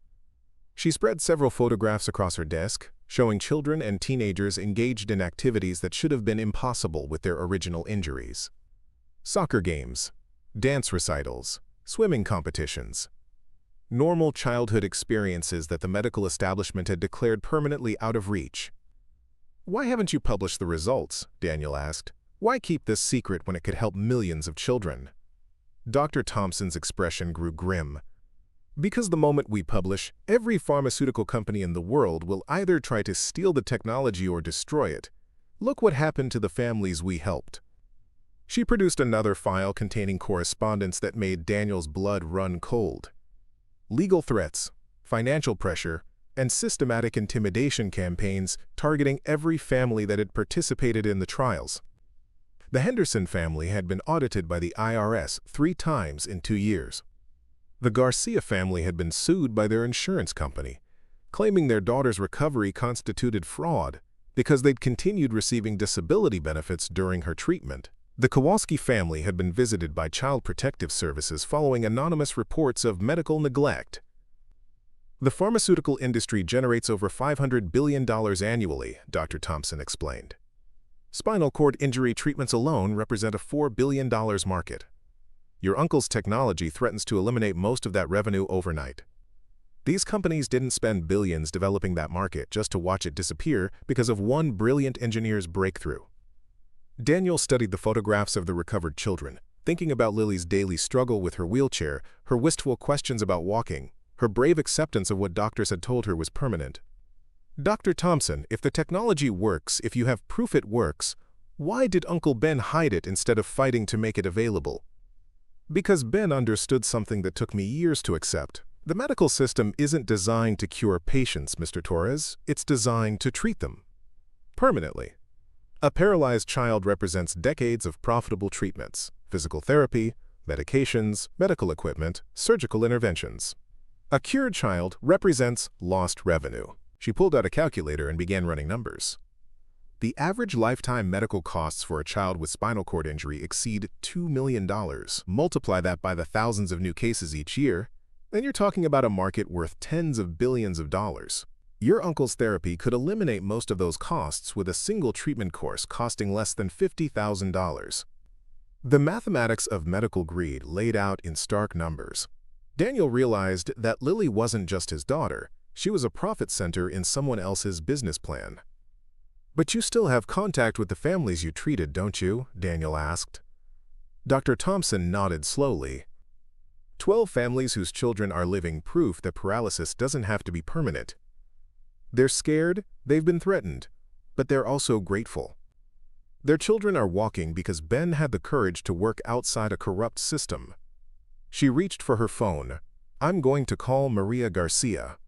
She spread several photographs across her desk, showing children and teenagers engaged in activities that should have been impossible with their original injuries. Soccer games, dance recitals, swimming competitions. Normal childhood experiences that the medical establishment had declared permanently out of reach. "Why haven't you published the results?" Daniel asked. "Why keep this secret when it could help millions of children?" Dr. Thompson's expression grew grim. "Because the moment we publish, every pharmaceutical company in the world will either try to steal the technology or destroy it. Look what happened to the families we helped." She produced another file containing correspondence that made Daniel's blood run cold. Legal threats, financial pressure, and systematic intimidation campaigns targeting every family that had participated in the trials. The Henderson family had been audited by the IRS 3 times in 2 years. The Garcia family had been sued by their insurance company, claiming their daughter's recovery constituted fraud, because they'd continued receiving disability benefits during her treatment. The Kowalski family had been visited by Child Protective Services following anonymous reports of medical neglect. The pharmaceutical industry generates over $500 billion annually, Dr. Thompson explained. Spinal cord injury treatments alone represent a $4 billion market. Your uncle's technology threatens to eliminate most of that revenue overnight. These companies didn't spend billions developing that market just to watch it disappear because of one brilliant engineer's breakthrough. Daniel studied the photographs of the recovered children, thinking about Lily's daily struggle with her wheelchair, her wistful questions about walking, her brave acceptance of what doctors had told her was permanent. Dr. Thompson, if the technology works, if you have proof it works, why did Uncle Ben hide it instead of fighting to make it available? Because Ben understood something that took me years to accept. The medical system isn't designed to cure patients, Mr. Torres. It's designed to treat them permanently. A paralyzed child represents decades of profitable treatments, physical therapy, medications, medical equipment, surgical interventions. A cured child represents lost revenue. She pulled out a calculator and began running numbers. The average lifetime medical costs for a child with spinal cord injury exceed $2 million. Multiply that by the thousands of new cases each year, then you're talking about a market worth tens of billions of dollars. Your uncle's therapy could eliminate most of those costs with a single treatment course costing less than $50,000. The mathematics of medical greed laid out in stark numbers. Daniel realized that Lily wasn't just his daughter, she was a profit center in someone else's business plan. "But you still have contact with the families you treated, don't you?" Daniel asked. Dr. Thompson nodded slowly. 12 families whose children are living proof that paralysis doesn't have to be permanent. They're scared, they've been threatened, but they're also grateful. Their children are walking because Ben had the courage to work outside a corrupt system. She reached for her phone. "I'm going to call Maria Garcia."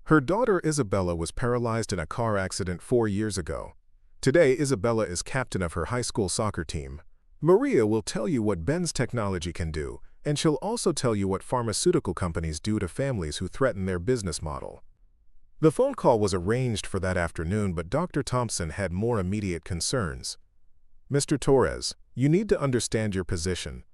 Her daughter Isabella was paralyzed in a car accident 4 years ago. Today, Isabella is captain of her high school soccer team. Maria will tell you what Ben's technology can do, and she'll also tell you what pharmaceutical companies do to families who threaten their business model. The phone call was arranged for that afternoon, but Dr. Thompson had more immediate concerns. "Mr. Torres, you need to understand your position.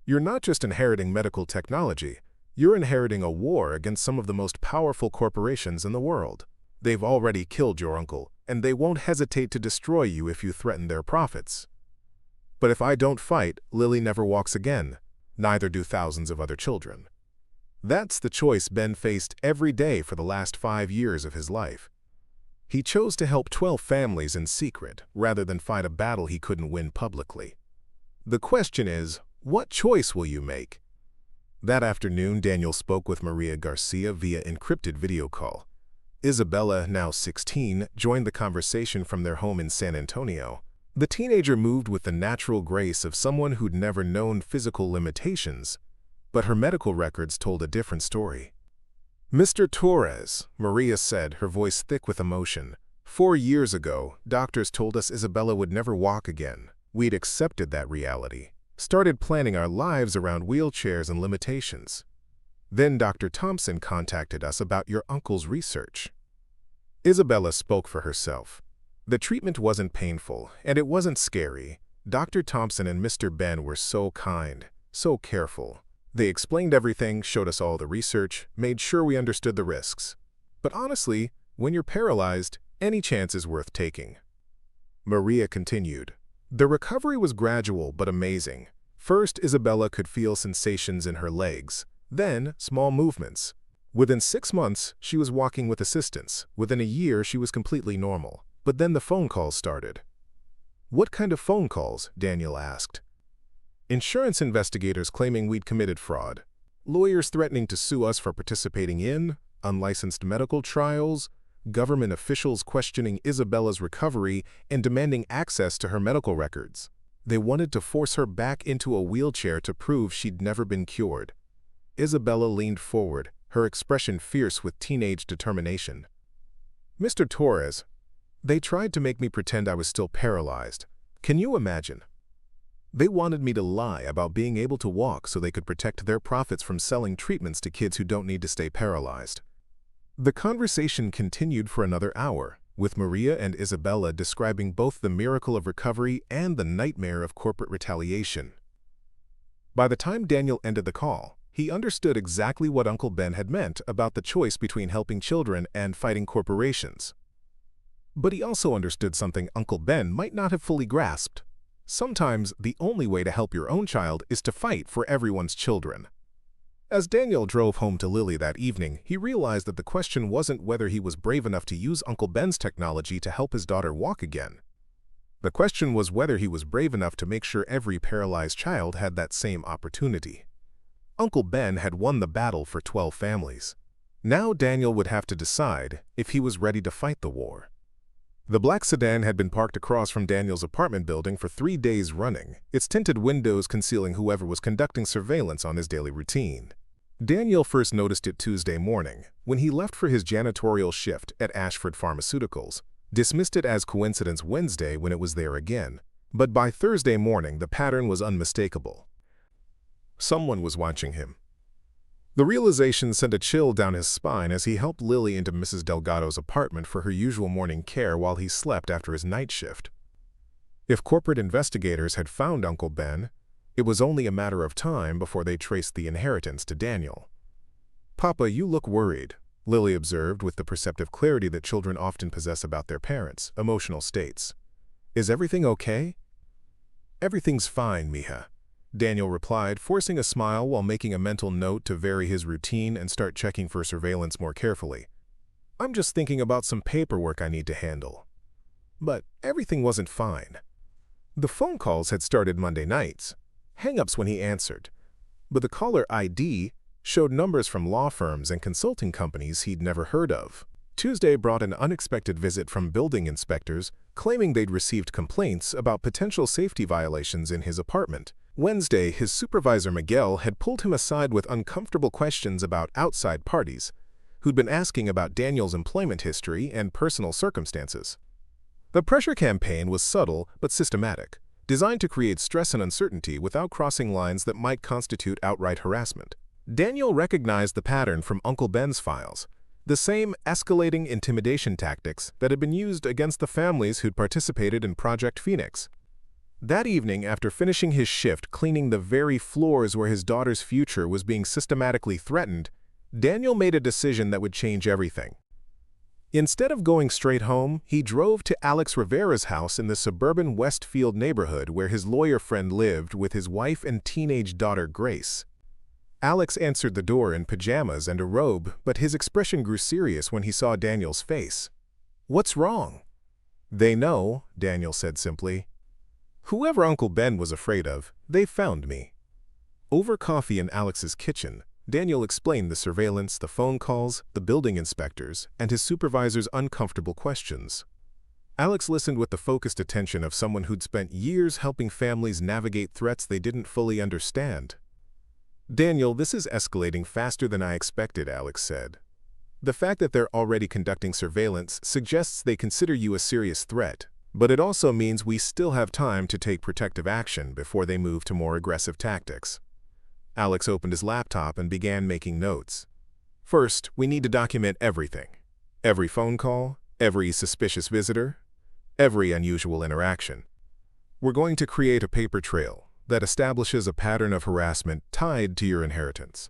You're not just inheriting medical technology, you're inheriting a war against some of the most powerful corporations in the world. They've already killed your uncle, and they won't hesitate to destroy you if you threaten their profits. But if I don't fight, Lily never walks again. Neither do thousands of other children." That's the choice Ben faced every day for the last 5 years of his life. He chose to help 12 families in secret rather than fight a battle he couldn't win publicly. The question is, what choice will you make? That afternoon, Daniel spoke with Maria Garcia via encrypted video call. Isabella, now 16, joined the conversation from their home in San Antonio. The teenager moved with the natural grace of someone who'd never known physical limitations, but her medical records told a different story. "Mr. Torres," Maria said, her voice thick with emotion, 4 years ago, doctors told us Isabella would never walk again. We'd accepted that reality, started planning our lives around wheelchairs and limitations. Then Dr. Thompson contacted us about your uncle's research." Isabella spoke for herself. The treatment wasn't painful, and it wasn't scary. Dr. Thompson and Mr. Ben were so kind, so careful. They explained everything, showed us all the research, made sure we understood the risks. But honestly, when you're paralyzed, any chance is worth taking. Maria continued. The recovery was gradual but amazing. First, Isabella could feel sensations in her legs, then small movements. Within 6 months, she was walking with assistance. Within a year, she was completely normal. But then the phone calls started. "What kind of phone calls?" Daniel asked. "Insurance investigators claiming we'd committed fraud. Lawyers threatening to sue us for participating in unlicensed medical trials, government officials questioning Isabella's recovery and demanding access to her medical records. They wanted to force her back into a wheelchair to prove she'd never been cured." Isabella leaned forward, her expression fierce with teenage determination. "Mr. Torres, they tried to make me pretend I was still paralyzed. Can you imagine? They wanted me to lie about being able to walk so they could protect their profits from selling treatments to kids who don't need to stay paralyzed." The conversation continued for another hour. with Maria and Isabella describing both the miracle of recovery and the nightmare of corporate retaliation. By the time Daniel ended the call, he understood exactly what Uncle Ben had meant about the choice between helping children and fighting corporations. But he also understood something Uncle Ben might not have fully grasped. Sometimes the only way to help your own child is to fight for everyone's children. As Daniel drove home to Lily that evening, he realized that the question wasn't whether he was brave enough to use Uncle Ben's technology to help his daughter walk again. The question was whether he was brave enough to make sure every paralyzed child had that same opportunity. Uncle Ben had won the battle for 12 families. Now Daniel would have to decide if he was ready to fight the war. The black sedan had been parked across from Daniel's apartment building for 3 days running, its tinted windows concealing whoever was conducting surveillance on his daily routine. Daniel first noticed it Tuesday morning, when he left for his janitorial shift at Ashford Pharmaceuticals, dismissed it as coincidence Wednesday when it was there again, but by Thursday morning the pattern was unmistakable. Someone was watching him. The realization sent a chill down his spine as he helped Lily into Mrs. Delgado's apartment for her usual morning care while he slept after his night shift. If corporate investigators had found Uncle Ben, it was only a matter of time before they traced the inheritance to Daniel. "Papa, you look worried," Lily observed with the perceptive clarity that children often possess about their parents' emotional states. "Is everything okay?" "Everything's fine, mija," Daniel replied, forcing a smile while making a mental note to vary his routine and start checking for surveillance more carefully. "I'm just thinking about some paperwork I need to handle." But everything wasn't fine. The phone calls had started Monday nights, hang-ups when he answered, but the caller ID showed numbers from law firms and consulting companies he'd never heard of. Tuesday brought an unexpected visit from building inspectors claiming they'd received complaints about potential safety violations in his apartment. Wednesday, his supervisor Miguel had pulled him aside with uncomfortable questions about outside parties, who'd been asking about Daniel's employment history and personal circumstances. The pressure campaign was subtle but systematic, designed to create stress and uncertainty without crossing lines that might constitute outright harassment. Daniel recognized the pattern from Uncle Ben's files, the same escalating intimidation tactics that had been used against the families who'd participated in Project Phoenix. That evening, after finishing his shift cleaning the very floors where his daughter's future was being systematically threatened, Daniel made a decision that would change everything. Instead of going straight home, he drove to Alex Rivera's house in the suburban Westfield neighborhood where his lawyer friend lived with his wife and teenage daughter Grace. Alex answered the door in pajamas and a robe, but his expression grew serious when he saw Daniel's face. "What's wrong?" "They know," Daniel said simply. "Whoever Uncle Ben was afraid of, they found me." Over coffee in Alex's kitchen, Daniel explained the surveillance, the phone calls, the building inspectors, and his supervisor's uncomfortable questions. Alex listened with the focused attention of someone who'd spent years helping families navigate threats they didn't fully understand. "Daniel, this is escalating faster than I expected," Alex said. "The fact that they're already conducting surveillance suggests they consider you a serious threat, but it also means we still have time to take protective action before they move to more aggressive tactics." Alex opened his laptop and began making notes. "First, we need to document everything. Every phone call, every suspicious visitor, every unusual interaction. We're going to create a paper trail that establishes a pattern of harassment tied to your inheritance.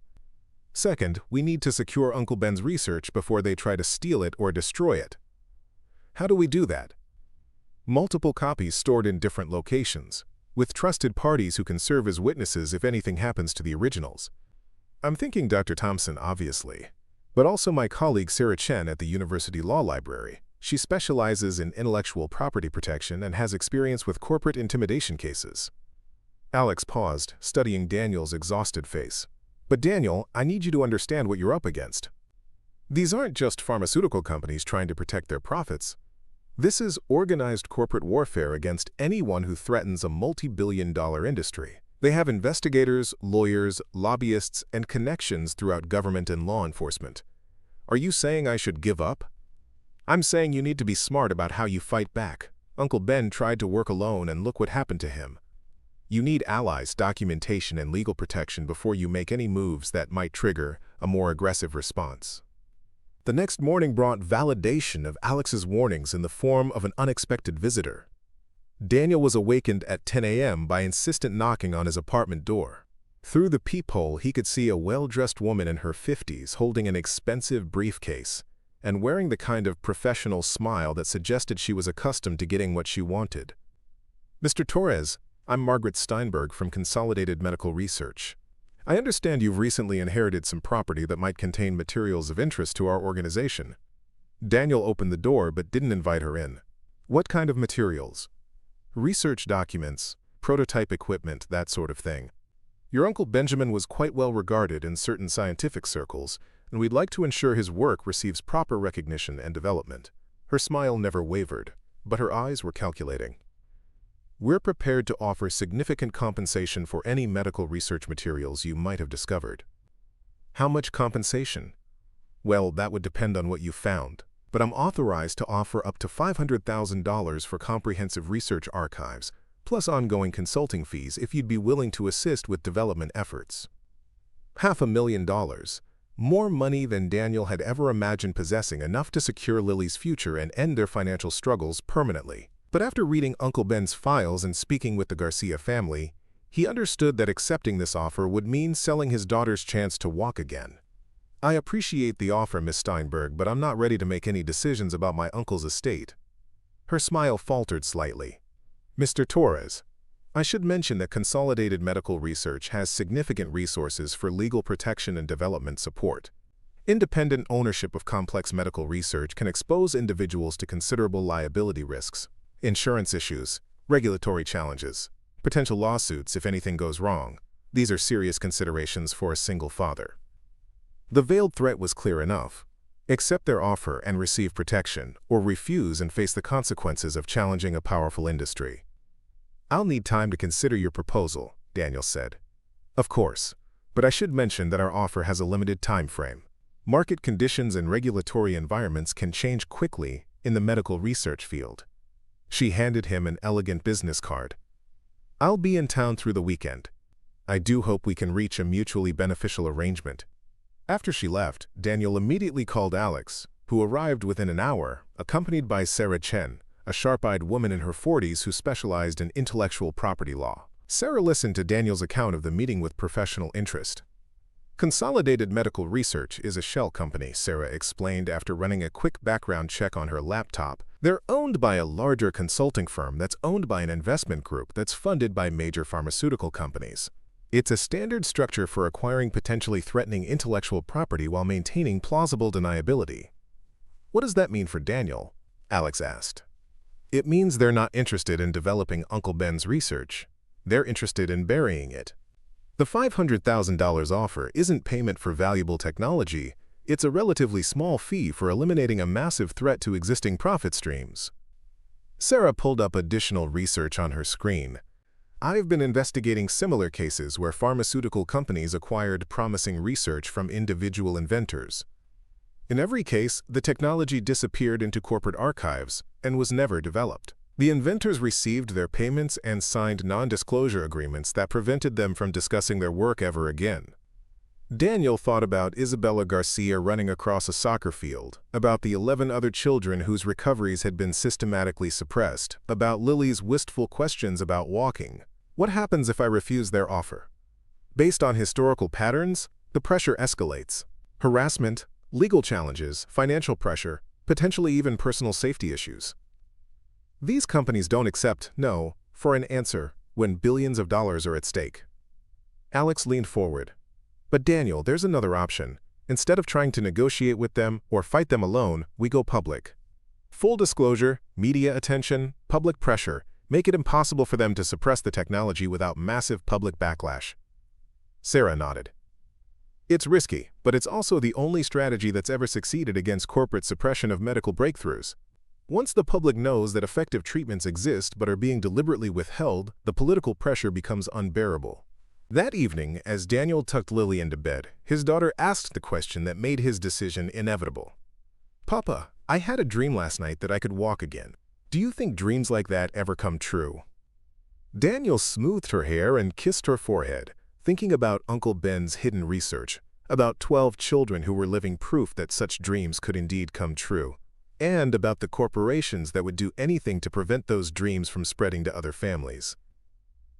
Second, we need to secure Uncle Ben's research before they try to steal it or destroy it. How do we do that? Multiple copies stored in different locations, with trusted parties who can serve as witnesses if anything happens to the originals. I'm thinking Dr. Thompson, obviously, but also my colleague Sarah Chen at the University Law Library. She specializes in intellectual property protection and has experience with corporate intimidation cases." Alex paused, studying Daniel's exhausted face. "But Daniel, I need you to understand what you're up against. These aren't just pharmaceutical companies trying to protect their profits. This is organized corporate warfare against anyone who threatens a multi-billion-dollar industry. They have investigators, lawyers, lobbyists, and connections throughout government and law enforcement. Are you saying I should give up? I'm saying you need to be smart about how you fight back. Uncle Ben tried to work alone and look what happened to him. You need allies, documentation, and legal protection before you make any moves that might trigger a more aggressive response." The next morning brought validation of Alex's warnings in the form of an unexpected visitor. Daniel was awakened at 10 a.m. by insistent knocking on his apartment door. Through the peephole, he could see a well-dressed woman in her 50s holding an expensive briefcase and wearing the kind of professional smile that suggested she was accustomed to getting what she wanted. "Mr. Torres, I'm Margaret Steinberg from Consolidated Medical Research. I understand you've recently inherited some property that might contain materials of interest to our organization." Daniel opened the door but didn't invite her in. "What kind of materials?" "Research documents, prototype equipment, that sort of thing. Your Uncle Benjamin was quite well regarded in certain scientific circles, and we'd like to ensure his work receives proper recognition and development." Her smile never wavered, but her eyes were calculating. "We're prepared to offer significant compensation for any medical research materials you might have discovered." "How much compensation?" "Well, that would depend on what you found, but I'm authorized to offer up to $500,000 for comprehensive research archives, plus ongoing consulting fees if you'd be willing to assist with development efforts." $500,000. More money than Daniel had ever imagined possessing, enough to secure Lily's future and end their financial struggles permanently. But after reading Uncle Ben's files and speaking with the Garcia family, he understood that accepting this offer would mean selling his daughter's chance to walk again. "I appreciate the offer, Miss Steinberg, but I'm not ready to make any decisions about my uncle's estate." Her smile faltered slightly. "Mr. Torres, I should mention that Consolidated Medical Research has significant resources for legal protection and development support. Independent ownership of complex medical research can expose individuals to considerable liability risks, insurance issues, regulatory challenges, potential lawsuits if anything goes wrong. These are serious considerations for a single father." The veiled threat was clear enough. Accept their offer and receive protection, or refuse and face the consequences of challenging a powerful industry. "I'll need time to consider your proposal," Daniel said. "Of course, but I should mention that our offer has a limited time frame. Market conditions and regulatory environments can change quickly in the medical research field." She handed him an elegant business card. "I'll be in town through the weekend. I do hope we can reach a mutually beneficial arrangement." After she left, Daniel immediately called Alex, who arrived within an hour, accompanied by Sarah Chen, a sharp-eyed woman in her 40s who specialized in intellectual property law. Sarah listened to Daniel's account of the meeting with professional interest. "Consolidated Medical Research is a shell company," Sarah explained after running a quick background check on her laptop. "They're owned by a larger consulting firm that's owned by an investment group that's funded by major pharmaceutical companies. It's a standard structure for acquiring potentially threatening intellectual property while maintaining plausible deniability." "What does that mean for Daniel?" Alex asked. "It means they're not interested in developing Uncle Ben's research. They're interested in burying it. The $500,000 offer isn't payment for valuable technology. It's a relatively small fee for eliminating a massive threat to existing profit streams." Sarah pulled up additional research on her screen. "I've been investigating similar cases where pharmaceutical companies acquired promising research from individual inventors. In every case, the technology disappeared into corporate archives and was never developed. The inventors received their payments and signed non-disclosure agreements that prevented them from discussing their work ever again." Daniel thought about Isabella Garcia running across a soccer field, about the 11 other children whose recoveries had been systematically suppressed, about Lily's wistful questions about walking. What happens if I refuse their offer? Based on historical patterns, the pressure escalates. Harassment, legal challenges, financial pressure, potentially even personal safety issues. These companies don't accept no for an answer when billions of dollars are at stake. Alex leaned forward. "But Daniel, there's another option. Instead of trying to negotiate with them or fight them alone, we go public. Full disclosure, media attention, public pressure, make it impossible for them to suppress the technology without massive public backlash." Sarah nodded. "It's risky, but it's also the only strategy that's ever succeeded against corporate suppression of medical breakthroughs. Once the public knows that effective treatments exist but are being deliberately withheld, the political pressure becomes unbearable." That evening, as Daniel tucked Lily into bed, his daughter asked the question that made his decision inevitable. "Papa, I had a dream last night that I could walk again. Do you think dreams like that ever come true?" Daniel smoothed her hair and kissed her forehead, thinking about Uncle Ben's hidden research, about 12 children who were living proof that such dreams could indeed come true, and about the corporations that would do anything to prevent those dreams from spreading to other families.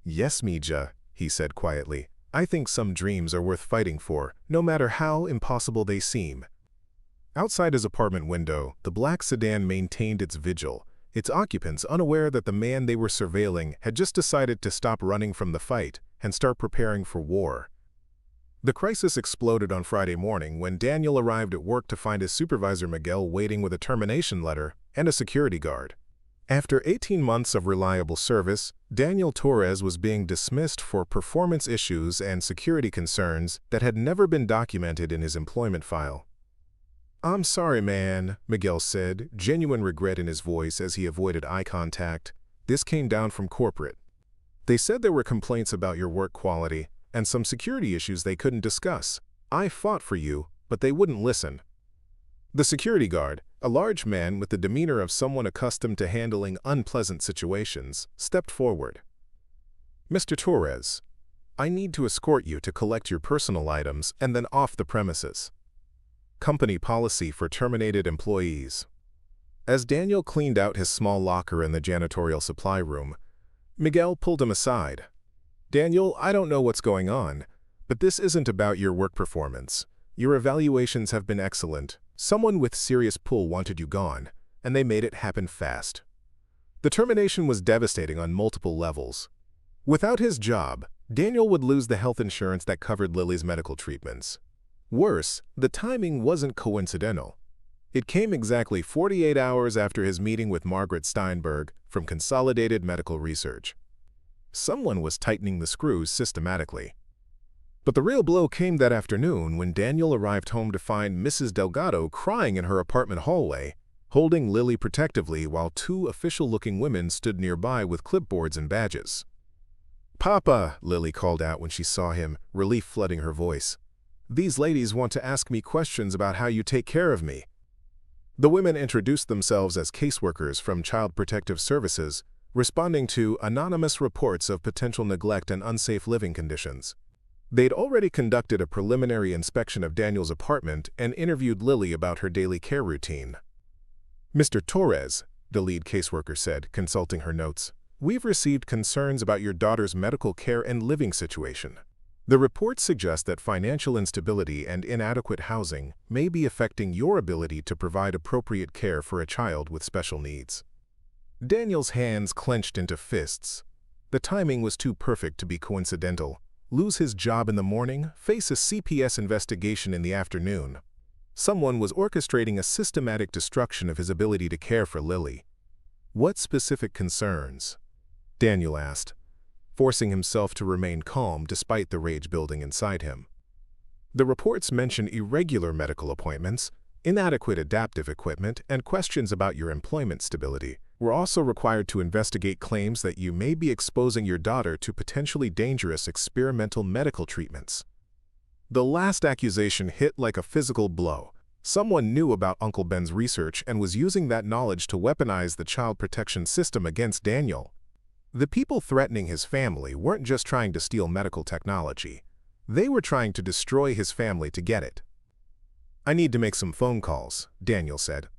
"Yes, Mija," he said quietly, "I think some dreams are worth fighting for, no matter how impossible they seem." Outside his apartment window, the black sedan maintained its vigil, its occupants unaware that the man they were surveilling had just decided to stop running from the fight and start preparing for war. The crisis exploded on Friday morning when Daniel arrived at work to find his supervisor Miguel waiting with a termination letter and a security guard. After 18 months of reliable service, Daniel Torres was being dismissed for performance issues and security concerns that had never been documented in his employment file. "I'm sorry, man," Miguel said, genuine regret in his voice as he avoided eye contact. "This came down from corporate. They said there were complaints about your work quality and some security issues they couldn't discuss. I fought for you, but they wouldn't listen." The security guard, a large man with the demeanor of someone accustomed to handling unpleasant situations, stepped forward. "Mr. Torres, I need to escort you to collect your personal items and then off the premises. Company policy for terminated employees." As Daniel cleaned out his small locker in the janitorial supply room, Miguel pulled him aside. "Daniel, I don't know what's going on, but this isn't about your work performance. Your evaluations have been excellent. Someone with serious pull wanted you gone, and they made it happen fast." The termination was devastating on multiple levels. Without his job, Daniel would lose the health insurance that covered Lily's medical treatments. Worse, the timing wasn't coincidental. It came exactly 48 hours after his meeting with Margaret Steinberg from Consolidated Medical Research. Someone was tightening the screws systematically. But the real blow came that afternoon when Daniel arrived home to find Mrs. Delgado crying in her apartment hallway, holding Lily protectively while two official-looking women stood nearby with clipboards and badges. "Papa," Lily called out when she saw him, relief flooding her voice. "These ladies want to ask me questions about how you take care of me." The women introduced themselves as caseworkers from Child Protective Services, responding to anonymous reports of potential neglect and unsafe living conditions. They'd already conducted a preliminary inspection of Daniel's apartment and interviewed Lily about her daily care routine. "Mr. Torres," the lead caseworker said, consulting her notes, "we've received concerns about your daughter's medical care and living situation. The reports suggest that financial instability and inadequate housing may be affecting your ability to provide appropriate care for a child with special needs." Daniel's hands clenched into fists. The timing was too perfect to be coincidental. Lose his job in the morning, face a CPS investigation in the afternoon. Someone was orchestrating a systematic destruction of his ability to care for Lily. "What specific concerns?" Daniel asked, forcing himself to remain calm despite the rage building inside him. The reports mention irregular medical appointments, inadequate adaptive equipment, and questions about your employment stability. We're also required to investigate claims that you may be exposing your daughter to potentially dangerous experimental medical treatments. The last accusation hit like a physical blow. Someone knew about Uncle Ben's research and was using that knowledge to weaponize the child protection system against Daniel. The people threatening his family weren't just trying to steal medical technology. They were trying to destroy his family to get it. "I need to make some phone calls," Daniel said.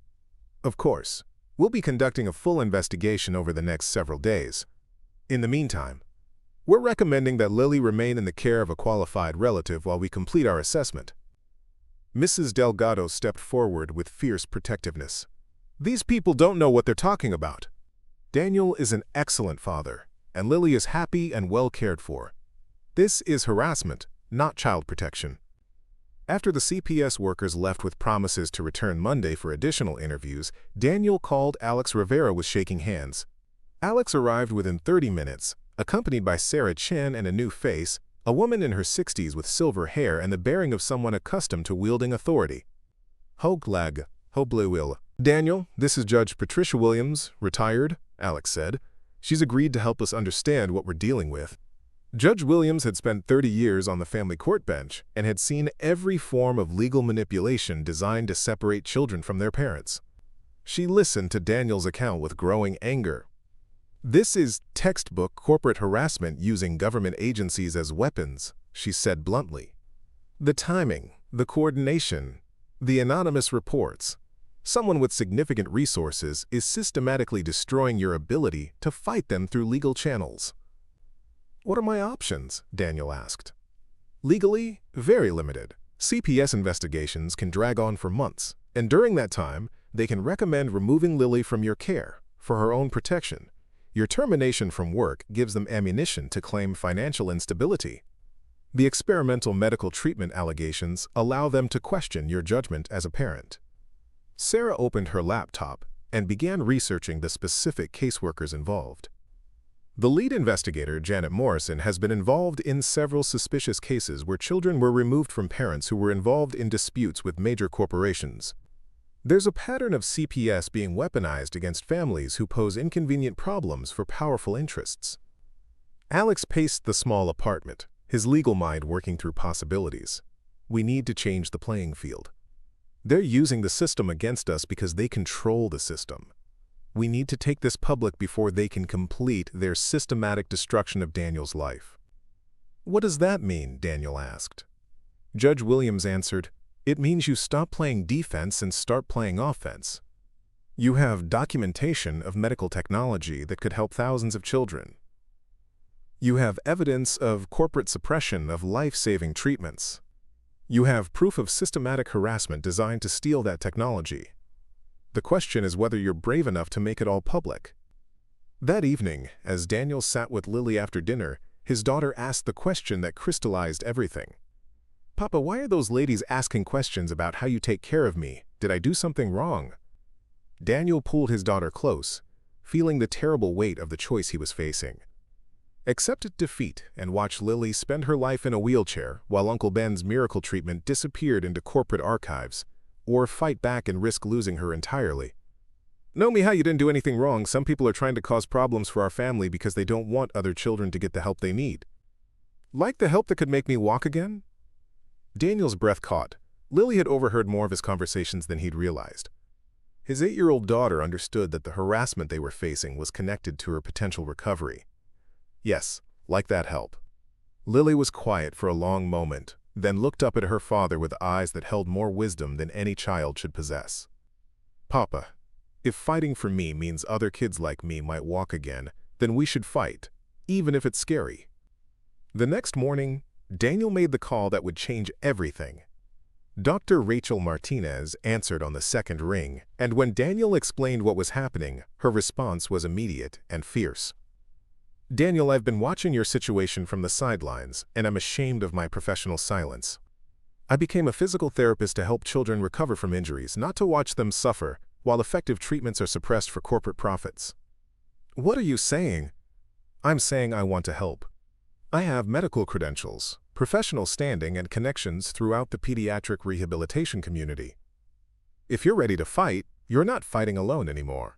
"Of course. We'll be conducting a full investigation over the next several days. In the meantime, we're recommending that Lily remain in the care of a qualified relative while we complete our assessment." Mrs. Delgado stepped forward with fierce protectiveness. "These people don't know what they're talking about. Daniel is an excellent father, and Lily is happy and well cared for. This is harassment, not child protection." After the CPS workers left with promises to return Monday for additional interviews, Daniel called Alex Rivera with shaking hands. Alex arrived within 30 minutes, accompanied by Sarah Chen and a new face, a woman in her 60s with silver hair and the bearing of someone accustomed to wielding authority. "Hoglag, Hobluwil." "Daniel, this is Judge Patricia Williams, retired," Alex said. "She's agreed to help us understand what we're dealing with." Judge Williams had spent 30 years on the family court bench and had seen every form of legal manipulation designed to separate children from their parents. She listened to Daniel's account with growing anger. "This is textbook corporate harassment using government agencies as weapons," she said bluntly. "The timing, The coordination. The anonymous reports. Someone with significant resources is systematically destroying your ability to fight them through legal channels. What are my options? Daniel asked. Legally, very limited. CPS investigations can drag on for months, and during that time, they can recommend removing Lily from your care for her own protection. Your termination from work gives them ammunition to claim financial instability. The experimental medical treatment allegations allow them to question your judgment as a parent. Sarah opened her laptop and began researching the specific caseworkers involved. The lead investigator, Janet Morrison, has been involved in several suspicious cases where children were removed from parents who were involved in disputes with major corporations. There's a pattern of CPS being weaponized against families who pose inconvenient problems for powerful interests. Alex paced the small apartment, his legal mind working through possibilities. We need to change the playing field. They're using the system against us because they control the system. We need to take this public before they can complete their systematic destruction of Daniel's life. What does that mean? Daniel asked. Judge Williams answered, It means you stop playing defense and start playing offense. You have documentation of medical technology that could help thousands of children. You have evidence of corporate suppression of life-saving treatments. You have proof of systematic harassment designed to steal that technology. The question is whether you're brave enough to make it all public. That evening, as Daniel sat with Lily after dinner, his daughter asked the question that crystallized everything. Papa, why are those ladies asking questions about how you take care of me? Did I do something wrong? Daniel pulled his daughter close, feeling the terrible weight of the choice he was facing. Accept defeat and watch Lily spend her life in a wheelchair while Uncle Ben's miracle treatment disappeared into corporate archives, or fight back and risk losing her entirely. Know me how you didn't do anything wrong. Some people are trying to cause problems for our family because they don't want other children to get the help they need. Like the help that could make me walk again? Daniel's breath caught. Lily had overheard more of his conversations than he'd realized. His 8-year-old daughter understood that the harassment they were facing was connected to her potential recovery. Yes, like that help. Lily was quiet for a long moment, then looked up at her father with eyes that held more wisdom than any child should possess. Papa, if fighting for me means other kids like me might walk again, then we should fight, even if it's scary. The next morning, Daniel made the call that would change everything. Dr. Rachel Martinez answered on the second ring, and when Daniel explained what was happening, her response was immediate and fierce. Daniel, I've been watching your situation from the sidelines, and I'm ashamed of my professional silence. I became a physical therapist to help children recover from injuries, not to watch them suffer, while effective treatments are suppressed for corporate profits. What are you saying? I'm saying I want to help. I have medical credentials, professional standing, and connections throughout the pediatric rehabilitation community. If you're ready to fight, you're not fighting alone anymore.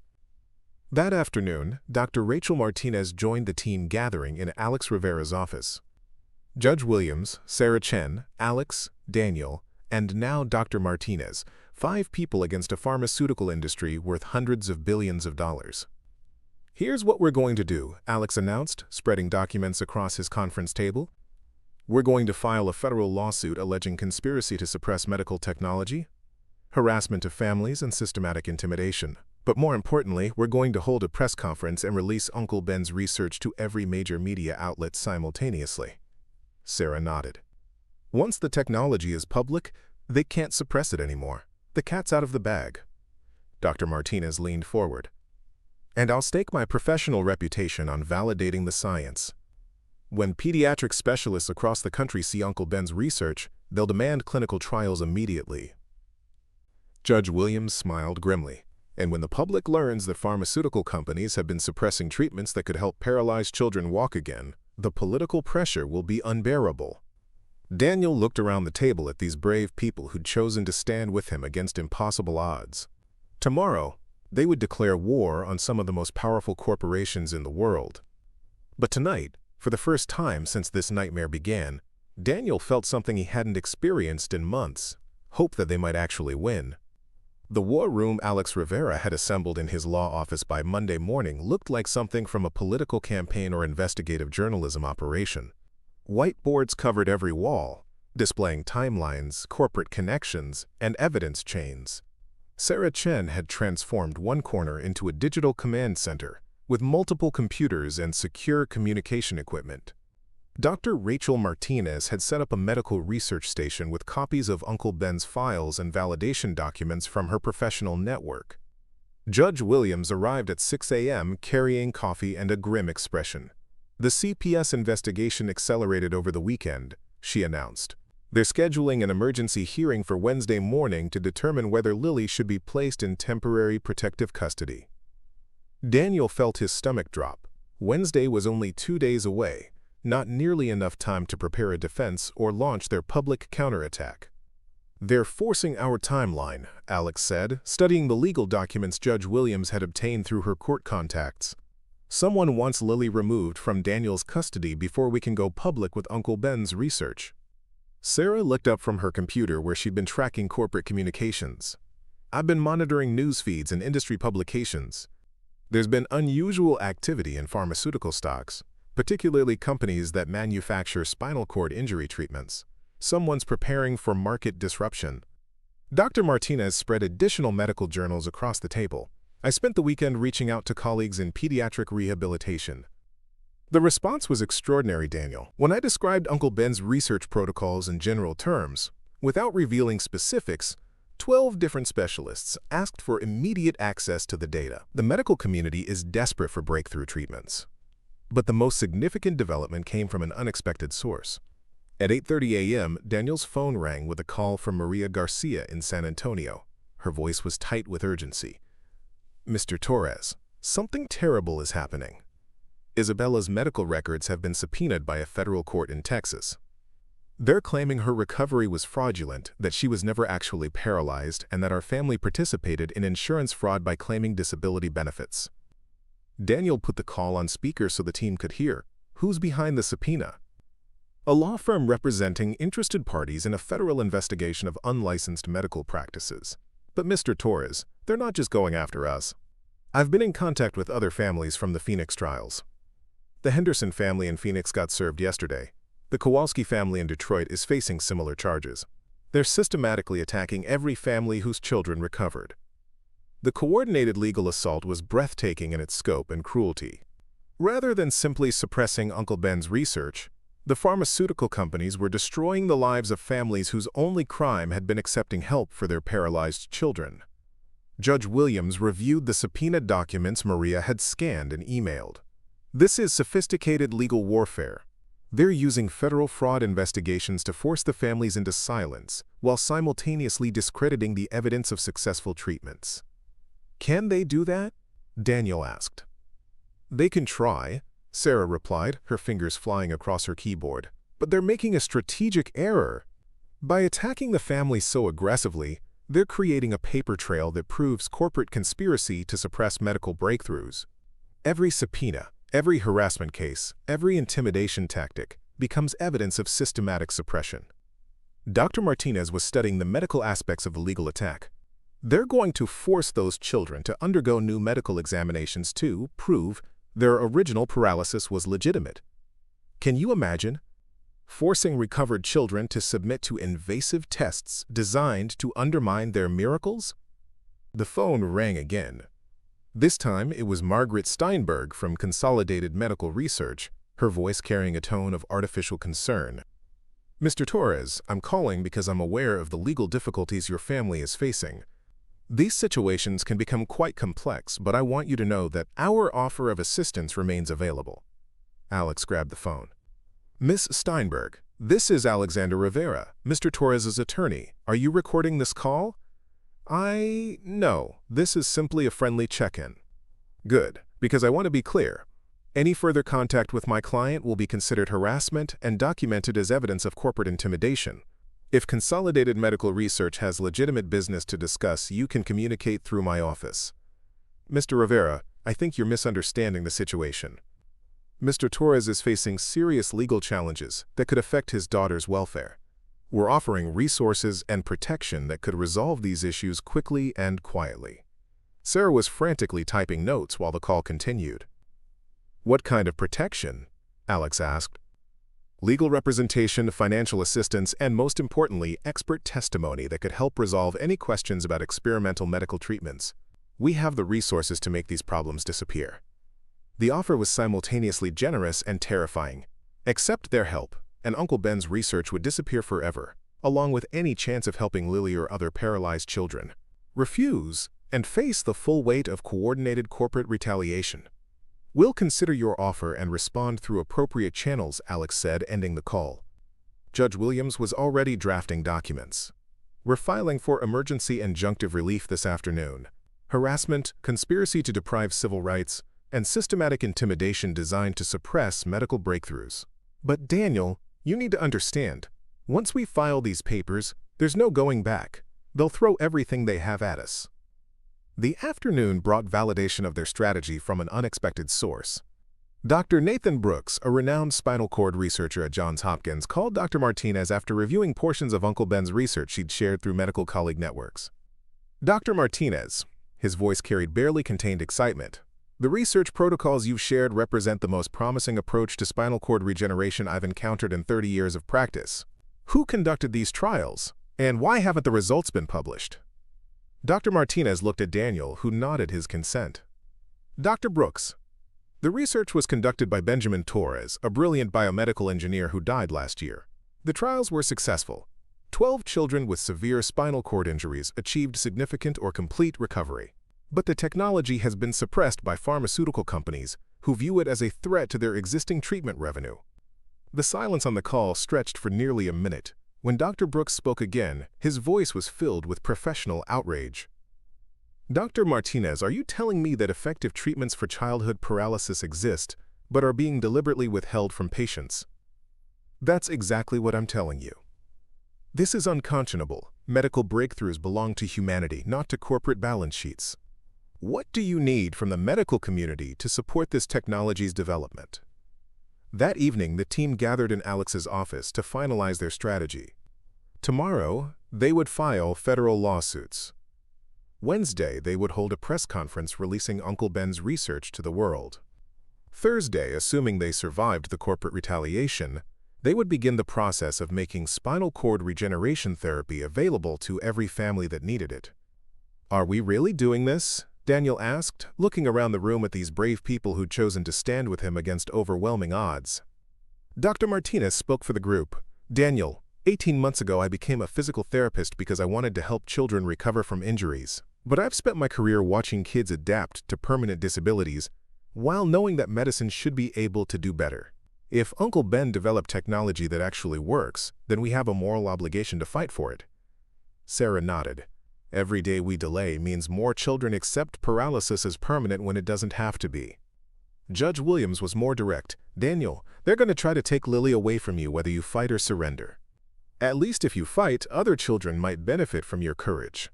That afternoon, Dr. Rachel Martinez joined the team gathering in Alex Rivera's office. Judge Williams, Sarah Chen, Alex, Daniel, and now Dr. Martinez, 5 people against a pharmaceutical industry worth hundreds of billions of dollars. Here's what we're going to do, Alex announced, spreading documents across his conference table. We're going to file a federal lawsuit alleging conspiracy to suppress medical technology, harassment of families, and systematic intimidation. But more importantly, we're going to hold a press conference and release Uncle Ben's research to every major media outlet simultaneously. Sarah nodded. Once the technology is public, they can't suppress it anymore. The cat's out of the bag. Dr. Martinez leaned forward. And I'll stake my professional reputation on validating the science. When pediatric specialists across the country see Uncle Ben's research, they'll demand clinical trials immediately. Judge Williams smiled grimly. And when the public learns that pharmaceutical companies have been suppressing treatments that could help paralyzed children walk again, the political pressure will be unbearable. Daniel looked around the table at these brave people who'd chosen to stand with him against impossible odds. Tomorrow, they would declare war on some of the most powerful corporations in the world. But tonight, for the first time since this nightmare began, Daniel felt something he hadn't experienced in months, hope that they might actually win. The war room Alex Rivera had assembled in his law office by Monday morning looked like something from a political campaign or investigative journalism operation. Whiteboards covered every wall, displaying timelines, corporate connections, and evidence chains. Sarah Chen had transformed one corner into a digital command center with multiple computers and secure communication equipment. Dr. Rachel Martinez had set up a medical research station with copies of Uncle Ben's files and validation documents from her professional network. Judge Williams arrived at 6 a.m. carrying coffee and a grim expression. The CPS investigation accelerated over the weekend, she announced. They're scheduling an emergency hearing for Wednesday morning to determine whether Lily should be placed in temporary protective custody. Daniel felt his stomach drop. Wednesday was only 2 days away, not nearly enough time to prepare a defense or launch their public counterattack. "They're forcing our timeline," Alex said, studying the legal documents Judge Williams had obtained through her court contacts. "Someone wants Lily removed from Daniel's custody before we can go public with Uncle Ben's research." Sarah looked up from her computer where she'd been tracking corporate communications. "I've been monitoring news feeds and industry publications. There's been unusual activity in pharmaceutical stocks, particularly companies that manufacture spinal cord injury treatments. Someone's preparing for market disruption." Dr. Martinez spread additional medical journals across the table. "I spent the weekend reaching out to colleagues in pediatric rehabilitation." The response was extraordinary, Daniel. "When I described Uncle Ben's research protocols in general terms, without revealing specifics, 12 different specialists asked for immediate access to the data. The medical community is desperate for breakthrough treatments. But the most significant development came from an unexpected source. At 8:30 a.m., Daniel's phone rang with a call from Maria Garcia in San Antonio. Her voice was tight with urgency. "Mr. Torres, something terrible is happening. Isabella's medical records have been subpoenaed by a federal court in Texas. They're claiming her recovery was fraudulent, that she was never actually paralyzed, and that our family participated in insurance fraud by claiming disability benefits." Daniel put the call on speaker so the team could hear. "Who's behind the subpoena?" "A law firm representing interested parties in a federal investigation of unlicensed medical practices. But Mr. Torres, they're not just going after us. I've been in contact with other families from the Phoenix trials. The Henderson family in Phoenix got served yesterday. The Kowalski family in Detroit is facing similar charges. They're systematically attacking every family whose children recovered." The coordinated legal assault was breathtaking in its scope and cruelty. Rather than simply suppressing Uncle Ben's research, the pharmaceutical companies were destroying the lives of families whose only crime had been accepting help for their paralyzed children. Judge Williams reviewed the subpoenaed documents Maria had scanned and emailed. "This is sophisticated legal warfare. They're using federal fraud investigations to force the families into silence, while simultaneously discrediting the evidence of successful treatments." "Can they do that?" Daniel asked. "They can try," Sarah replied, her fingers flying across her keyboard. "But they're making a strategic error. By attacking the families so aggressively, they're creating a paper trail that proves corporate conspiracy to suppress medical breakthroughs. Every subpoena, every harassment case, every intimidation tactic becomes evidence of systematic suppression." Dr. Martinez was studying the medical aspects of the legal attack. "They're going to force those children to undergo new medical examinations to prove their original paralysis was legitimate. Can you imagine? Forcing recovered children to submit to invasive tests designed to undermine their miracles?" The phone rang again. This time it was Margaret Steinberg from Consolidated Medical Research, her voice carrying a tone of artificial concern. "Mr. Torres, I'm calling because I'm aware of the legal difficulties your family is facing. These situations can become quite complex, but I want you to know that our offer of assistance remains available." Alex grabbed the phone. "Miss Steinberg, this is Alexander Rivera, Mr. Torres's attorney. Are you recording this call?" No, this is simply a friendly check-in." "Good, because I want to be clear. Any further contact with my client will be considered harassment and documented as evidence of corporate intimidation. If Consolidated Medical Research has legitimate business to discuss, you can communicate through my office." "Mr. Rivera, I think you're misunderstanding the situation. Mr. Torres is facing serious legal challenges that could affect his daughter's welfare. We're offering resources and protection that could resolve these issues quickly and quietly." Sarah was frantically typing notes while the call continued. "What kind of protection?" Alex asked. legal representation, financial assistance, and most importantly, expert testimony that could help resolve any questions about experimental medical treatments. We have the resources to make these problems disappear. The offer was simultaneously generous and terrifying. Accept their help, and Uncle Ben's research would disappear forever, along with any chance of helping Lily or other paralyzed children. Refuse, and face the full weight of coordinated corporate retaliation. We'll consider your offer and respond through appropriate channels, Alex said, ending the call. Judge Williams was already drafting documents. We're filing for emergency injunctive relief this afternoon. Harassment, conspiracy to deprive civil rights, and systematic intimidation designed to suppress medical breakthroughs. But Daniel, you need to understand, once we file these papers, there's no going back. They'll throw everything they have at us. The afternoon brought validation of their strategy from an unexpected source. Dr. Nathan Brooks, a renowned spinal cord researcher at Johns Hopkins, called Dr. Martinez after reviewing portions of Uncle Ben's research she'd shared through medical colleague networks. Dr. Martinez, his voice carried barely contained excitement. The research protocols you've shared represent the most promising approach to spinal cord regeneration I've encountered in 30 years of practice. Who conducted these trials, and why haven't the results been published? Dr. Martinez looked at Daniel, who nodded his consent. Dr. Brooks, the research was conducted by Benjamin Torres, a brilliant biomedical engineer who died last year. The trials were successful. 12 children with severe spinal cord injuries achieved significant or complete recovery. But the technology has been suppressed by pharmaceutical companies who view it as a threat to their existing treatment revenue. The silence on the call stretched for nearly a minute. When Dr. Brooks spoke again, his voice was filled with professional outrage. Dr. Martinez, are you telling me that effective treatments for childhood paralysis exist, but are being deliberately withheld from patients? That's exactly what I'm telling you. This is unconscionable. Medical breakthroughs belong to humanity, not to corporate balance sheets. What do you need from the medical community to support this technology's development? That evening, the team gathered in Alex's office to finalize their strategy. Tomorrow, they would file federal lawsuits. Wednesday, they would hold a press conference releasing Uncle Ben's research to the world. Thursday, assuming they survived the corporate retaliation, they would begin the process of making spinal cord regeneration therapy available to every family that needed it. Are we really doing this? Daniel asked, looking around the room at these brave people who'd chosen to stand with him against overwhelming odds. Dr. Martinez spoke for the group. Daniel, 18 months ago I became a physical therapist because I wanted to help children recover from injuries. But I've spent my career watching kids adapt to permanent disabilities while knowing that medicine should be able to do better. If Uncle Ben developed technology that actually works, then we have a moral obligation to fight for it. Sarah nodded. Every day we delay means more children accept paralysis as permanent when it doesn't have to be. Judge Williams was more direct. Daniel, they're going to try to take Lily away from you whether you fight or surrender. At least if you fight, other children might benefit from your courage.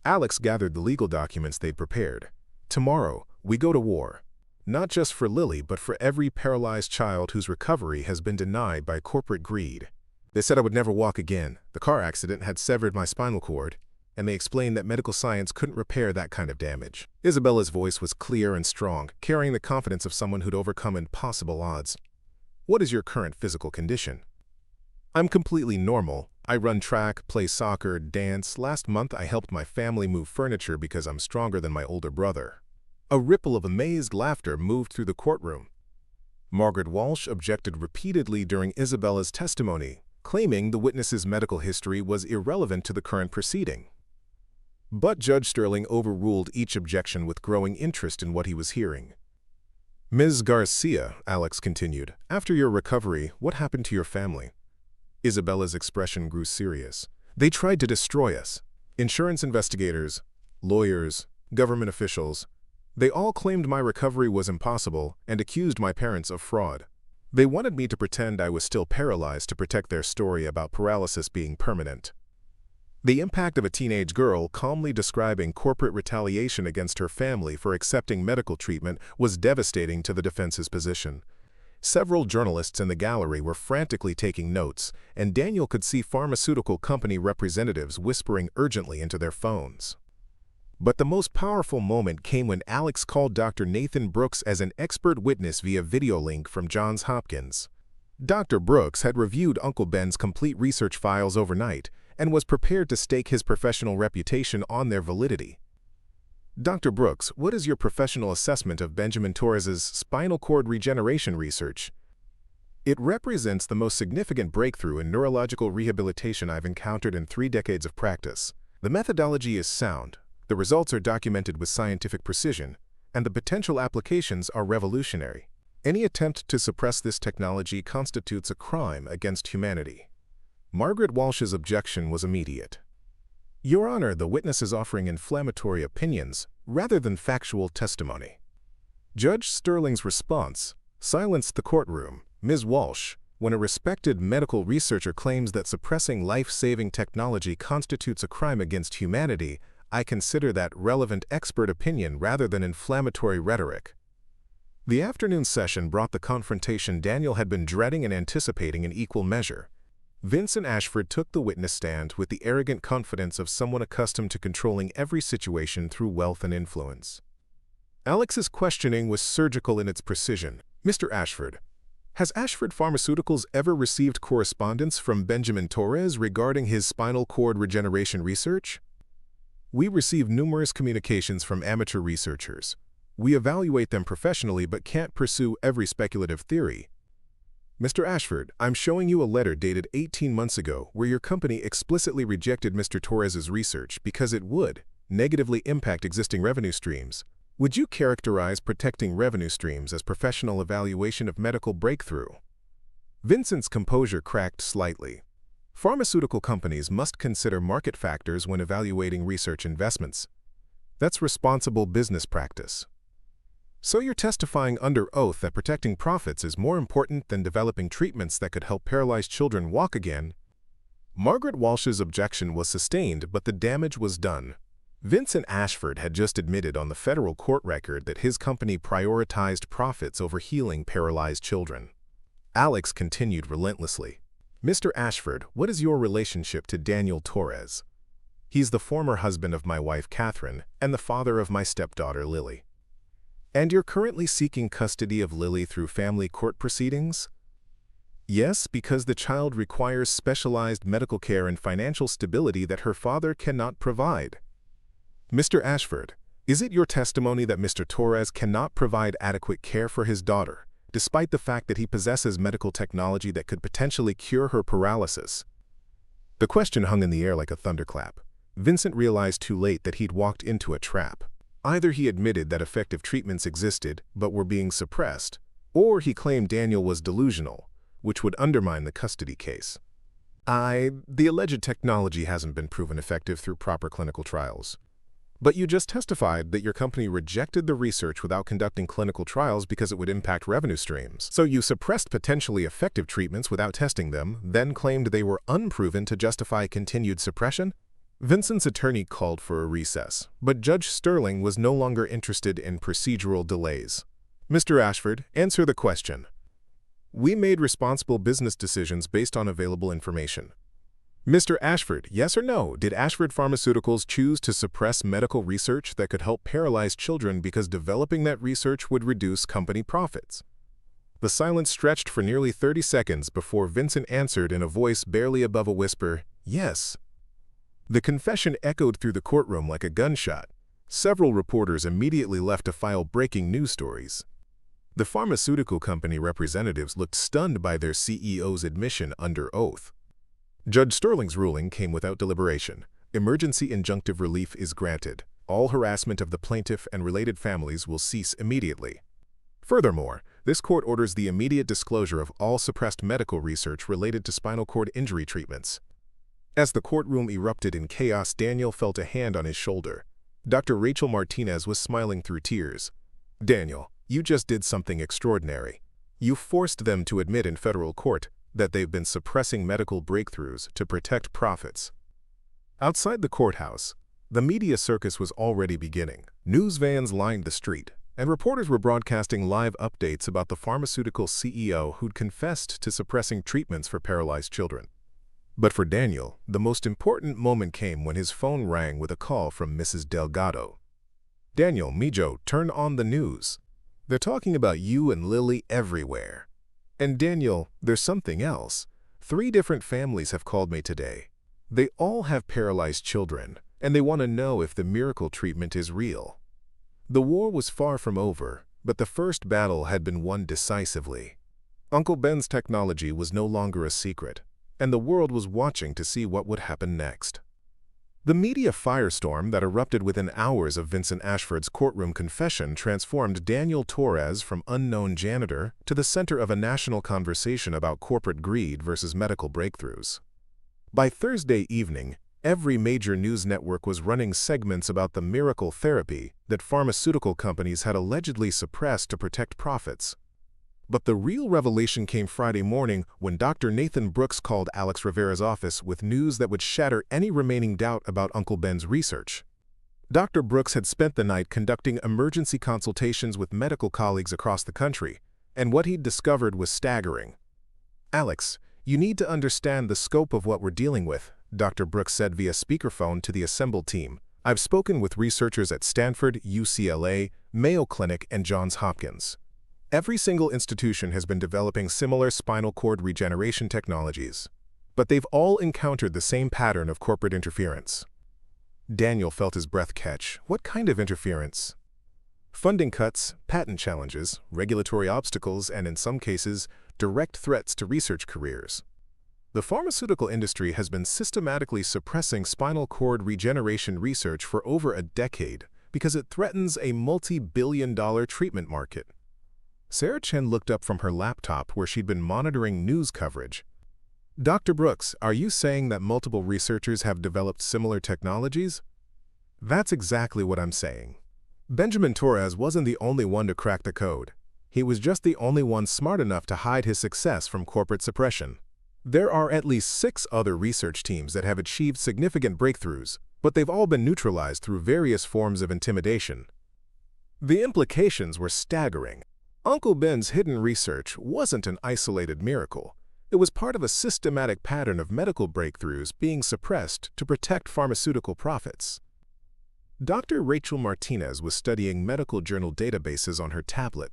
Alex gathered the legal documents they'd prepared. Tomorrow, we go to war. Not just for Lily, but for every paralyzed child whose recovery has been denied by corporate greed. They said I would never walk again. The car accident had severed my spinal cord, and they explained that medical science couldn't repair that kind of damage. Isabella's voice was clear and strong, carrying the confidence of someone who'd overcome impossible odds. What is your current physical condition? I'm completely normal. I run track, play soccer, dance. Last month I helped my family move furniture because I'm stronger than my older brother. A ripple of amazed laughter moved through the courtroom. Margaret Walsh objected repeatedly during Isabella's testimony, claiming the witness's medical history was irrelevant to the current proceeding. But Judge Sterling overruled each objection with growing interest in what he was hearing. Ms. Garcia, Alex continued, after your recovery, what happened to your family? Isabella's expression grew serious. They tried to destroy us. Insurance investigators, lawyers, government officials, they all claimed my recovery was impossible and accused my parents of fraud. They wanted me to pretend I was still paralyzed to protect their story about paralysis being permanent. The impact of a teenage girl calmly describing corporate retaliation against her family for accepting medical treatment was devastating to the defense's position. Several journalists in the gallery were frantically taking notes, and Daniel could see pharmaceutical company representatives whispering urgently into their phones. But the most powerful moment came when Alex called Dr. Nathan Brooks as an expert witness via video link from Johns Hopkins. Dr. Brooks had reviewed Uncle Ben's complete research files overnight and was prepared to stake his professional reputation on their validity. Dr. Brooks, what is your professional assessment of Benjamin Torres's spinal cord regeneration research? It represents the most significant breakthrough in neurological rehabilitation I've encountered in 3 decades of practice. The methodology is sound, the results are documented with scientific precision, and the potential applications are revolutionary. Any attempt to suppress this technology constitutes a crime against humanity. Margaret Walsh's objection was immediate. Your Honor, the witness is offering inflammatory opinions rather than factual testimony. Judge Sterling's response silenced the courtroom. Ms. Walsh, when a respected medical researcher claims that suppressing life-saving technology constitutes a crime against humanity, I consider that relevant expert opinion rather than inflammatory rhetoric. The afternoon session brought the confrontation Daniel had been dreading and anticipating in equal measure. Vincent Ashford took the witness stand with the arrogant confidence of someone accustomed to controlling every situation through wealth and influence. Alex's questioning was surgical in its precision. Mr. Ashford, has Ashford Pharmaceuticals ever received correspondence from Benjamin Torres regarding his spinal cord regeneration research? We receive numerous communications from amateur researchers. We evaluate them professionally but can't pursue every speculative theory. Mr. Ashford, I'm showing you a letter dated 18 months ago where your company explicitly rejected Mr. Torres's research because it would negatively impact existing revenue streams. Would you characterize protecting revenue streams as professional evaluation of medical breakthrough? Vincent's composure cracked slightly. Pharmaceutical companies must consider market factors when evaluating research investments. That's responsible business practice. So you're testifying under oath that protecting profits is more important than developing treatments that could help paralyzed children walk again? Margaret Walsh's objection was sustained, but the damage was done. Vincent Ashford had just admitted on the federal court record that his company prioritized profits over healing paralyzed children. Alex continued relentlessly. Mr. Ashford, what is your relationship to Daniel Torres? He's the former husband of my wife Catherine and the father of my stepdaughter Lily. And you're currently seeking custody of Lily through family court proceedings? Yes, because the child requires specialized medical care and financial stability that her father cannot provide. Mr. Ashford, is it your testimony that Mr. Torres cannot provide adequate care for his daughter, despite the fact that he possesses medical technology that could potentially cure her paralysis? The question hung in the air like a thunderclap. Vincent realized too late that he'd walked into a trap. Either he admitted that effective treatments existed but were being suppressed, or he claimed Daniel was delusional, which would undermine the custody case. The alleged technology hasn't been proven effective through proper clinical trials. But you just testified that your company rejected the research without conducting clinical trials because it would impact revenue streams. So you suppressed potentially effective treatments without testing them, then claimed they were unproven to justify continued suppression? Vincent's attorney called for a recess, but Judge Sterling was no longer interested in procedural delays. Mr. Ashford, answer the question. We made responsible business decisions based on available information. Mr. Ashford, yes or no, did Ashford Pharmaceuticals choose to suppress medical research that could help paralyzed children because developing that research would reduce company profits? The silence stretched for nearly 30 seconds before Vincent answered in a voice barely above a whisper, yes. The confession echoed through the courtroom like a gunshot. Several reporters immediately left to file breaking news stories. The pharmaceutical company representatives looked stunned by their CEO's admission under oath. Judge Sterling's ruling came without deliberation. Emergency injunctive relief is granted. All harassment of the plaintiff and related families will cease immediately. Furthermore, this court orders the immediate disclosure of all suppressed medical research related to spinal cord injury treatments. As the courtroom erupted in chaos, Daniel felt a hand on his shoulder. Dr. Rachel Martinez was smiling through tears. Daniel, you just did something extraordinary. You forced them to admit in federal court that they've been suppressing medical breakthroughs to protect profits. Outside the courthouse, the media circus was already beginning. News vans lined the street, and reporters were broadcasting live updates about the pharmaceutical CEO who'd confessed to suppressing treatments for paralyzed children. But for Daniel, the most important moment came when his phone rang with a call from Mrs. Delgado. Daniel, Mijo, turn on the news. They're talking about you and Lily everywhere. And Daniel, there's something else. 3 different families have called me today. They all have paralyzed children, and they want to know if the miracle treatment is real. The war was far from over, but the first battle had been won decisively. Uncle Ben's technology was no longer a secret, and the world was watching to see what would happen next. The media firestorm that erupted within hours of Vincent Ashford's courtroom confession transformed Daniel Torres from unknown janitor to the center of a national conversation about corporate greed versus medical breakthroughs. By Thursday evening, every major news network was running segments about the miracle therapy that pharmaceutical companies had allegedly suppressed to protect profits. But the real revelation came Friday morning when Dr. Nathan Brooks called Alex Rivera's office with news that would shatter any remaining doubt about Uncle Ben's research. Dr. Brooks had spent the night conducting emergency consultations with medical colleagues across the country, and what he'd discovered was staggering. "Alex, you need to understand the scope of what we're dealing with," Dr. Brooks said via speakerphone to the assembled team. "I've spoken with researchers at Stanford, UCLA, Mayo Clinic, and Johns Hopkins. Every single institution has been developing similar spinal cord regeneration technologies, but they've all encountered the same pattern of corporate interference." Daniel felt his breath catch. What kind of interference? Funding cuts, patent challenges, regulatory obstacles, and in some cases, direct threats to research careers. The pharmaceutical industry has been systematically suppressing spinal cord regeneration research for over a decade because it threatens a multi-billion-dollar treatment market. Sarah Chen looked up from her laptop where she'd been monitoring news coverage. "Dr. Brooks, are you saying that multiple researchers have developed similar technologies?" "That's exactly what I'm saying. Benjamin Torres wasn't the only one to crack the code. He was just the only one smart enough to hide his success from corporate suppression. There are at least 6 other research teams that have achieved significant breakthroughs, but they've all been neutralized through various forms of intimidation." The implications were staggering. Uncle Ben's hidden research wasn't an isolated miracle. It was part of a systematic pattern of medical breakthroughs being suppressed to protect pharmaceutical profits. Dr. Rachel Martinez was studying medical journal databases on her tablet.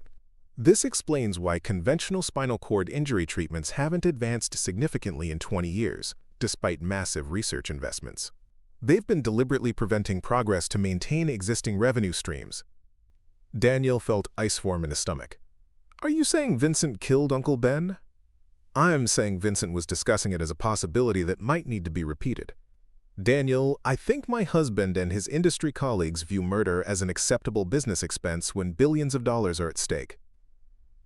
This explains why conventional spinal cord injury treatments haven't advanced significantly in 20 years, despite massive research investments. They've been deliberately preventing progress to maintain existing revenue streams. Daniel felt ice form in his stomach. "Are you saying Vincent killed Uncle Ben?" "I'm saying Vincent was discussing it as a possibility that might need to be repeated. Daniel, I think my husband and his industry colleagues view murder as an acceptable business expense when billions of dollars are at stake."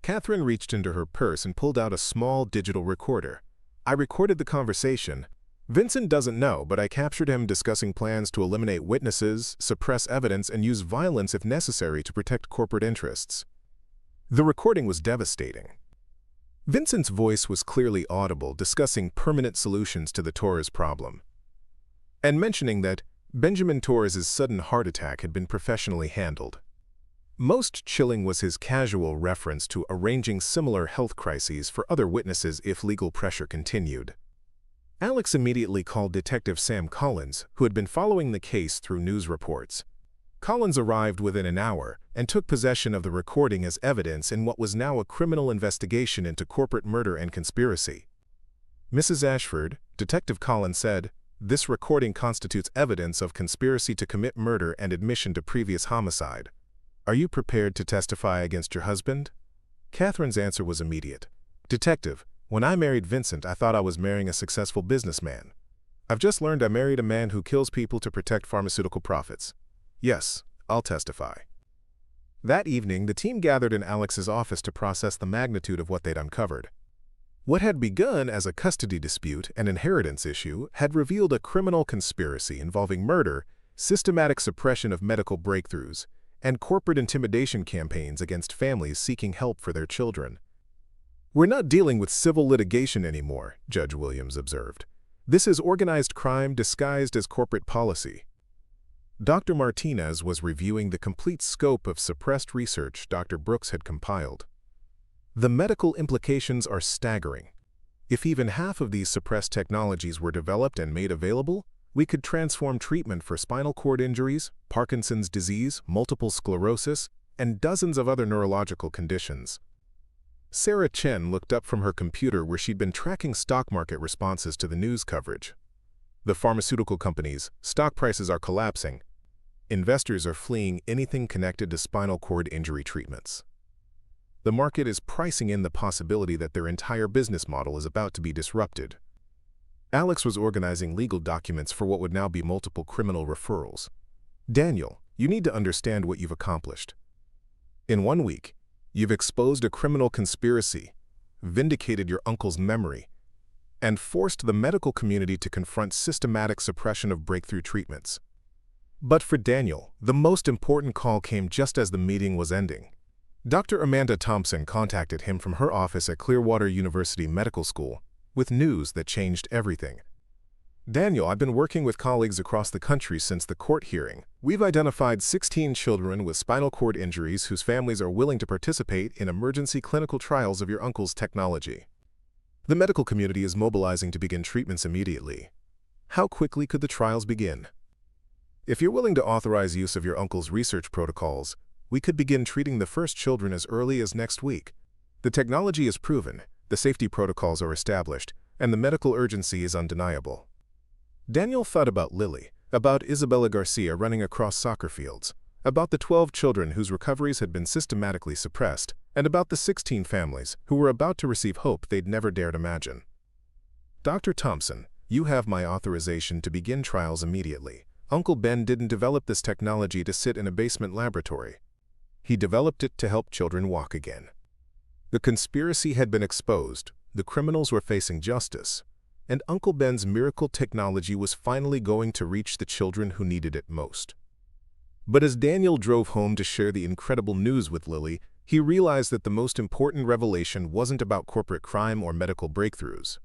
Catherine reached into her purse and pulled out a small digital recorder. "I recorded the conversation. Vincent doesn't know, but I captured him discussing plans to eliminate witnesses, suppress evidence, and use violence if necessary to protect corporate interests." The recording was devastating. Vincent's voice was clearly audible, discussing permanent solutions to the Torres problem, and mentioning that Benjamin Torres' sudden heart attack had been professionally handled. Most chilling was his casual reference to arranging similar health crises for other witnesses if legal pressure continued. Alex immediately called Detective Sam Collins, who had been following the case through news reports. Collins arrived within an hour and took possession of the recording as evidence in what was now a criminal investigation into corporate murder and conspiracy. "Mrs. Ashford," Detective Collins said, "this recording constitutes evidence of conspiracy to commit murder and admission to previous homicide. Are you prepared to testify against your husband?" Catherine's answer was immediate. "Detective, when I married Vincent, I thought I was marrying a successful businessman. I've just learned I married a man who kills people to protect pharmaceutical profits. Yes, I'll testify." That evening, the team gathered in Alex's office to process the magnitude of what they'd uncovered. What had begun as a custody dispute and inheritance issue had revealed a criminal conspiracy involving murder, systematic suppression of medical breakthroughs, and corporate intimidation campaigns against families seeking help for their children. "We're not dealing with civil litigation anymore," Judge Williams observed. "This is organized crime disguised as corporate policy." Dr. Martinez was reviewing the complete scope of suppressed research Dr. Brooks had compiled. The medical implications are staggering. If even half of these suppressed technologies were developed and made available, we could transform treatment for spinal cord injuries, Parkinson's disease, multiple sclerosis, and dozens of other neurological conditions. Sarah Chen looked up from her computer where she'd been tracking stock market responses to the news coverage. The pharmaceutical companies' stock prices are collapsing. Investors are fleeing anything connected to spinal cord injury treatments. The market is pricing in the possibility that their entire business model is about to be disrupted. Alex was organizing legal documents for what would now be multiple criminal referrals. Daniel, you need to understand what you've accomplished. In 1 week, you've exposed a criminal conspiracy, vindicated your uncle's memory, and forced the medical community to confront systematic suppression of breakthrough treatments. But for Daniel, the most important call came just as the meeting was ending. Dr. Amanda Thompson contacted him from her office at Clearwater University Medical School with news that changed everything. Daniel, I've been working with colleagues across the country since the court hearing. We've identified 16 children with spinal cord injuries whose families are willing to participate in emergency clinical trials of your uncle's technology. The medical community is mobilizing to begin treatments immediately. How quickly could the trials begin? If you're willing to authorize use of your uncle's research protocols, we could begin treating the first children as early as next week. The technology is proven, the safety protocols are established, and the medical urgency is undeniable. Daniel thought about Lily, about Isabella Garcia running across soccer fields, about the 12 children whose recoveries had been systematically suppressed, and about the 16 families who were about to receive hope they'd never dared imagine. Dr. Thompson, you have my authorization to begin trials immediately. Uncle Ben didn't develop this technology to sit in a basement laboratory. He developed it to help children walk again. The conspiracy had been exposed, the criminals were facing justice, and Uncle Ben's miracle technology was finally going to reach the children who needed it most. But as Daniel drove home to share the incredible news with Lily, he realized that the most important revelation wasn't about corporate crime or medical breakthroughs.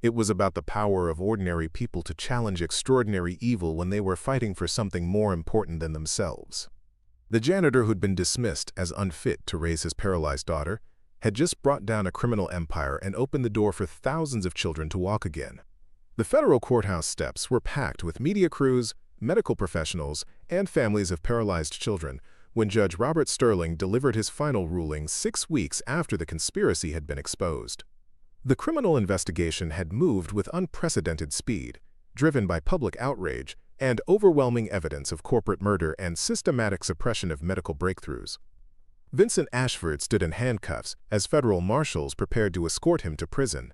It was about the power of ordinary people to challenge extraordinary evil when they were fighting for something more important than themselves. The janitor who'd been dismissed as unfit to raise his paralyzed daughter had just brought down a criminal empire and opened the door for thousands of children to walk again. The federal courthouse steps were packed with media crews, medical professionals, and families of paralyzed children when Judge Robert Sterling delivered his final ruling 6 weeks after the conspiracy had been exposed. The criminal investigation had moved with unprecedented speed, driven by public outrage and overwhelming evidence of corporate murder and systematic suppression of medical breakthroughs. Vincent Ashford stood in handcuffs as federal marshals prepared to escort him to prison.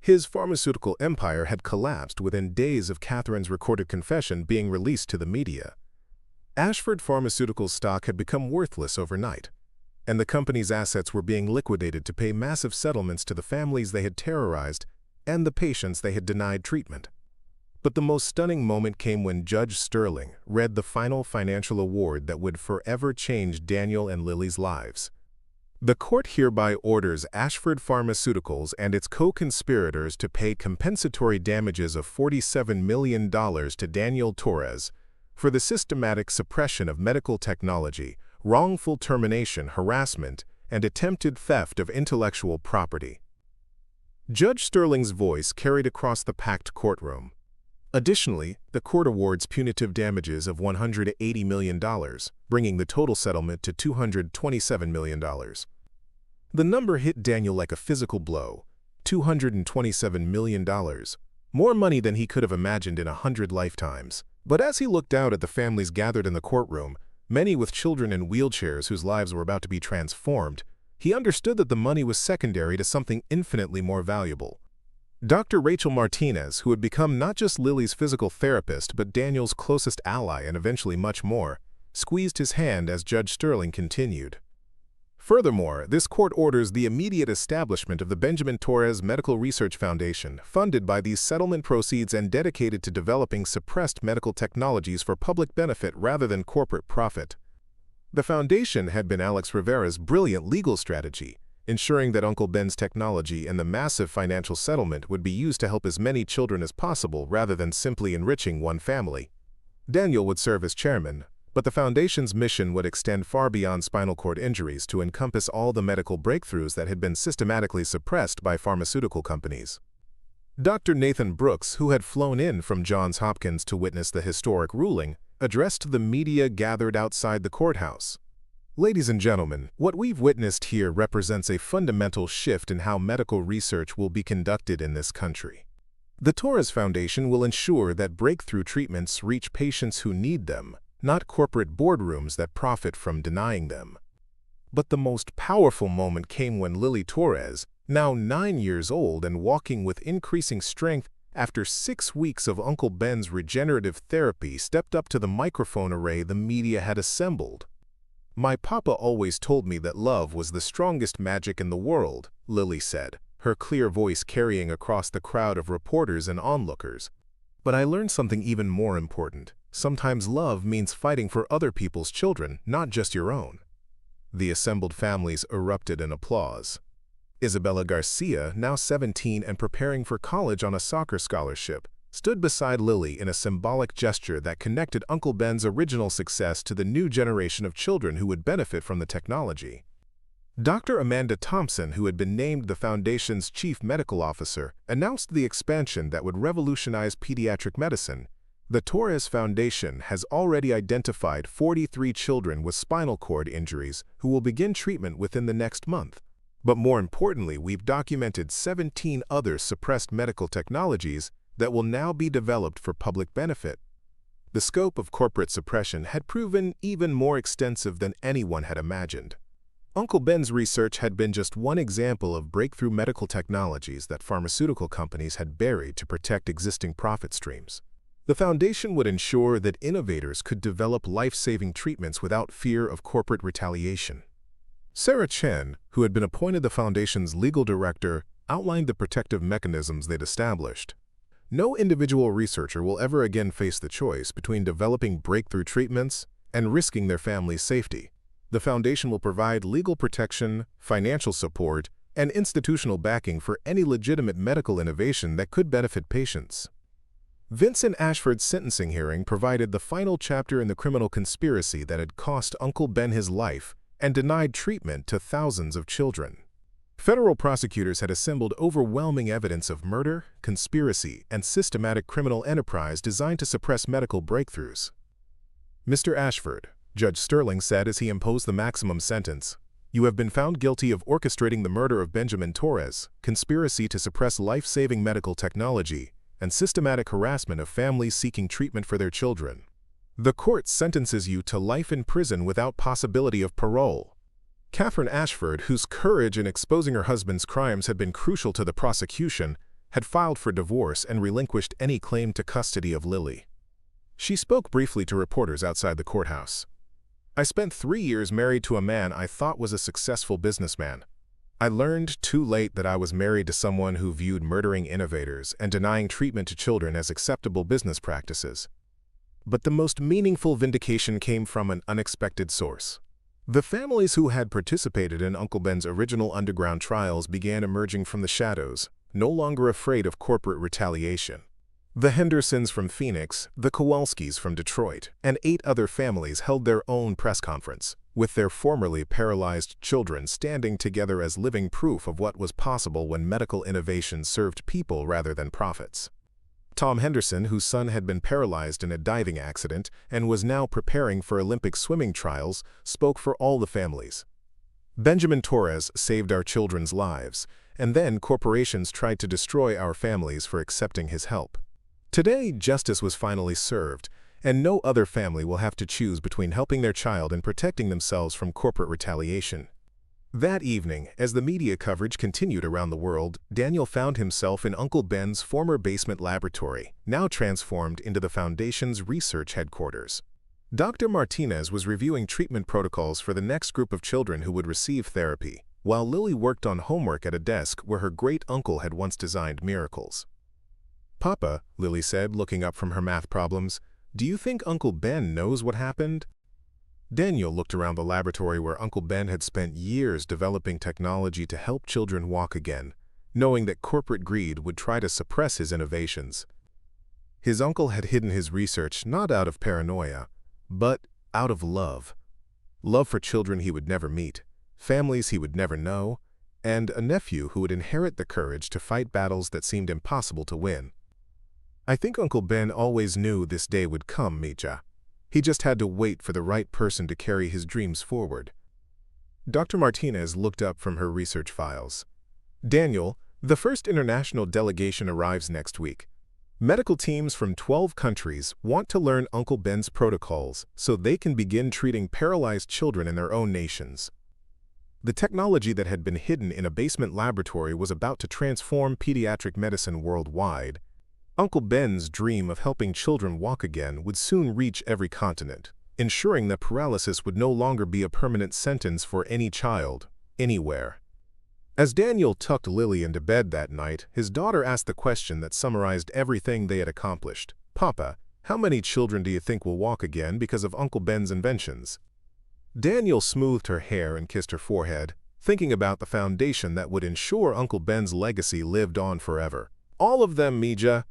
His pharmaceutical empire had collapsed within days of Catherine's recorded confession being released to the media. Ashford Pharmaceutical's stock had become worthless overnight, and the company's assets were being liquidated to pay massive settlements to the families they had terrorized and the patients they had denied treatment. But the most stunning moment came when Judge Sterling read the final financial award that would forever change Daniel and Lily's lives. The court hereby orders Ashford Pharmaceuticals and its co-conspirators to pay compensatory damages of $47 million to Daniel Torres for the systematic suppression of medical technology, wrongful termination, harassment, and attempted theft of intellectual property. Judge Sterling's voice carried across the packed courtroom. Additionally, the court awards punitive damages of $180 million, bringing the total settlement to $227 million. The number hit Daniel like a physical blow, $227 million, more money than he could have imagined in 100 lifetimes. But as he looked out at the families gathered in the courtroom, many with children in wheelchairs whose lives were about to be transformed, he understood that the money was secondary to something infinitely more valuable. Dr. Rachel Martinez, who had become not just Lily's physical therapist but Daniel's closest ally and eventually much more, squeezed his hand as Judge Sterling continued. Furthermore, this court orders the immediate establishment of the Benjamin Torres Medical Research Foundation, funded by these settlement proceeds and dedicated to developing suppressed medical technologies for public benefit rather than corporate profit. The foundation had been Alex Rivera's brilliant legal strategy, ensuring that Uncle Ben's technology and the massive financial settlement would be used to help as many children as possible rather than simply enriching one family. Daniel would serve as chairman, but the foundation's mission would extend far beyond spinal cord injuries to encompass all the medical breakthroughs that had been systematically suppressed by pharmaceutical companies. Dr. Nathan Brooks, who had flown in from Johns Hopkins to witness the historic ruling, addressed the media gathered outside the courthouse. Ladies and gentlemen, what we've witnessed here represents a fundamental shift in how medical research will be conducted in this country. The Torres Foundation will ensure that breakthrough treatments reach patients who need them, not corporate boardrooms that profit from denying them. But the most powerful moment came when Lily Torres, now 9 years old and walking with increasing strength after 6 weeks of Uncle Ben's regenerative therapy, stepped up to the microphone array the media had assembled. "My papa always told me that love was the strongest magic in the world," Lily said, her clear voice carrying across the crowd of reporters and onlookers. "But I learned something even more important. Sometimes love means fighting for other people's children, not just your own." The assembled families erupted in applause. Isabella Garcia, now 17 and preparing for college on a soccer scholarship, stood beside Lily in a symbolic gesture that connected Uncle Ben's original success to the new generation of children who would benefit from the technology. Dr. Amanda Thompson, who had been named the Foundation's chief medical officer, announced the expansion that would revolutionize pediatric medicine. The Torres Foundation has already identified 43 children with spinal cord injuries who will begin treatment within the next month. But more importantly, we've documented 17 other suppressed medical technologies that will now be developed for public benefit. The scope of corporate suppression had proven even more extensive than anyone had imagined. Uncle Ben's research had been just one example of breakthrough medical technologies that pharmaceutical companies had buried to protect existing profit streams. The Foundation would ensure that innovators could develop life-saving treatments without fear of corporate retaliation. Sarah Chen, who had been appointed the Foundation's legal director, outlined the protective mechanisms they'd established. No individual researcher will ever again face the choice between developing breakthrough treatments and risking their family's safety. The Foundation will provide legal protection, financial support, and institutional backing for any legitimate medical innovation that could benefit patients. Vincent Ashford's sentencing hearing provided the final chapter in the criminal conspiracy that had cost Uncle Ben his life and denied treatment to thousands of children. Federal prosecutors had assembled overwhelming evidence of murder, conspiracy, and systematic criminal enterprise designed to suppress medical breakthroughs. "Mr. Ashford," Judge Sterling said as he imposed the maximum sentence, "you have been found guilty of orchestrating the murder of Benjamin Torres, conspiracy to suppress life-saving medical technology, and systematic harassment of families seeking treatment for their children. The court sentences you to life in prison without possibility of parole." Catherine Ashford, whose courage in exposing her husband's crimes had been crucial to the prosecution, had filed for divorce and relinquished any claim to custody of Lily. She spoke briefly to reporters outside the courthouse. "I spent 3 years married to a man I thought was a successful businessman. I learned too late that I was married to someone who viewed murdering innovators and denying treatment to children as acceptable business practices. But the most meaningful vindication came from an unexpected source. The families who had participated in Uncle Ben's original underground trials began emerging from the shadows, no longer afraid of corporate retaliation. The Hendersons from Phoenix, the Kowalskis from Detroit, and 8 other families held their own press conference, with their formerly paralyzed children standing together as living proof of what was possible when medical innovation served people rather than profits. Tom Henderson, whose son had been paralyzed in a diving accident and was now preparing for Olympic swimming trials, spoke for all the families. "Benjamin Torres saved our children's lives, and then corporations tried to destroy our families for accepting his help. Today, justice was finally served, and no other family will have to choose between helping their child and protecting themselves from corporate retaliation." That evening, as the media coverage continued around the world, Daniel found himself in Uncle Ben's former basement laboratory, now transformed into the Foundation's research headquarters. Dr. Martinez was reviewing treatment protocols for the next group of children who would receive therapy, while Lily worked on homework at a desk where her great-uncle had once designed miracles. "Papa," Lily said, looking up from her math problems, "do you think Uncle Ben knows what happened?" Daniel looked around the laboratory where Uncle Ben had spent years developing technology to help children walk again, knowing that corporate greed would try to suppress his innovations. His uncle had hidden his research not out of paranoia, but out of love. Love for children he would never meet, families he would never know, and a nephew who would inherit the courage to fight battles that seemed impossible to win. "I think Uncle Ben always knew this day would come, Mija. He just had to wait for the right person to carry his dreams forward," Dr. Martinez looked up from her research files. Daniel, the first international delegation arrives next week. Medical teams from 12 countries want to learn Uncle Ben's protocols so they can begin treating paralyzed children in their own nations. The technology that had been hidden in a basement laboratory was about to transform pediatric medicine worldwide. Uncle Ben's dream of helping children walk again would soon reach every continent, ensuring that paralysis would no longer be a permanent sentence for any child, anywhere. As Daniel tucked Lily into bed that night, his daughter asked the question that summarized everything they had accomplished. "Papa, how many children do you think will walk again because of Uncle Ben's inventions?" Daniel smoothed her hair and kissed her forehead, thinking about the foundation that would ensure Uncle Ben's legacy lived on forever. "All of them, Mija.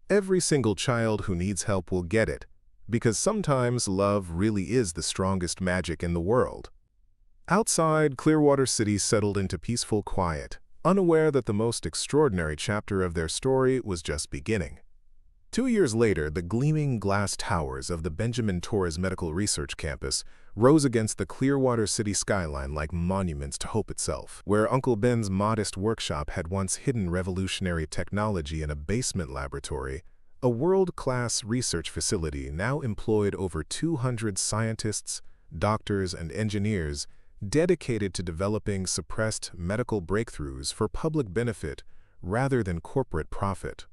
Every single child who needs help will get it, because sometimes love really is the strongest magic in the world." Outside, Clearwater City settled into peaceful quiet, unaware that the most extraordinary chapter of their story was just beginning. 2 years later, the gleaming glass towers of the Benjamin Torres Medical Research Campus rose against the Clearwater City skyline like monuments to hope itself. Where Uncle Ben's modest workshop had once hidden revolutionary technology in a basement laboratory, a world-class research facility now employed over 200 scientists, doctors, and engineers dedicated to developing suppressed medical breakthroughs for public benefit rather than corporate profit.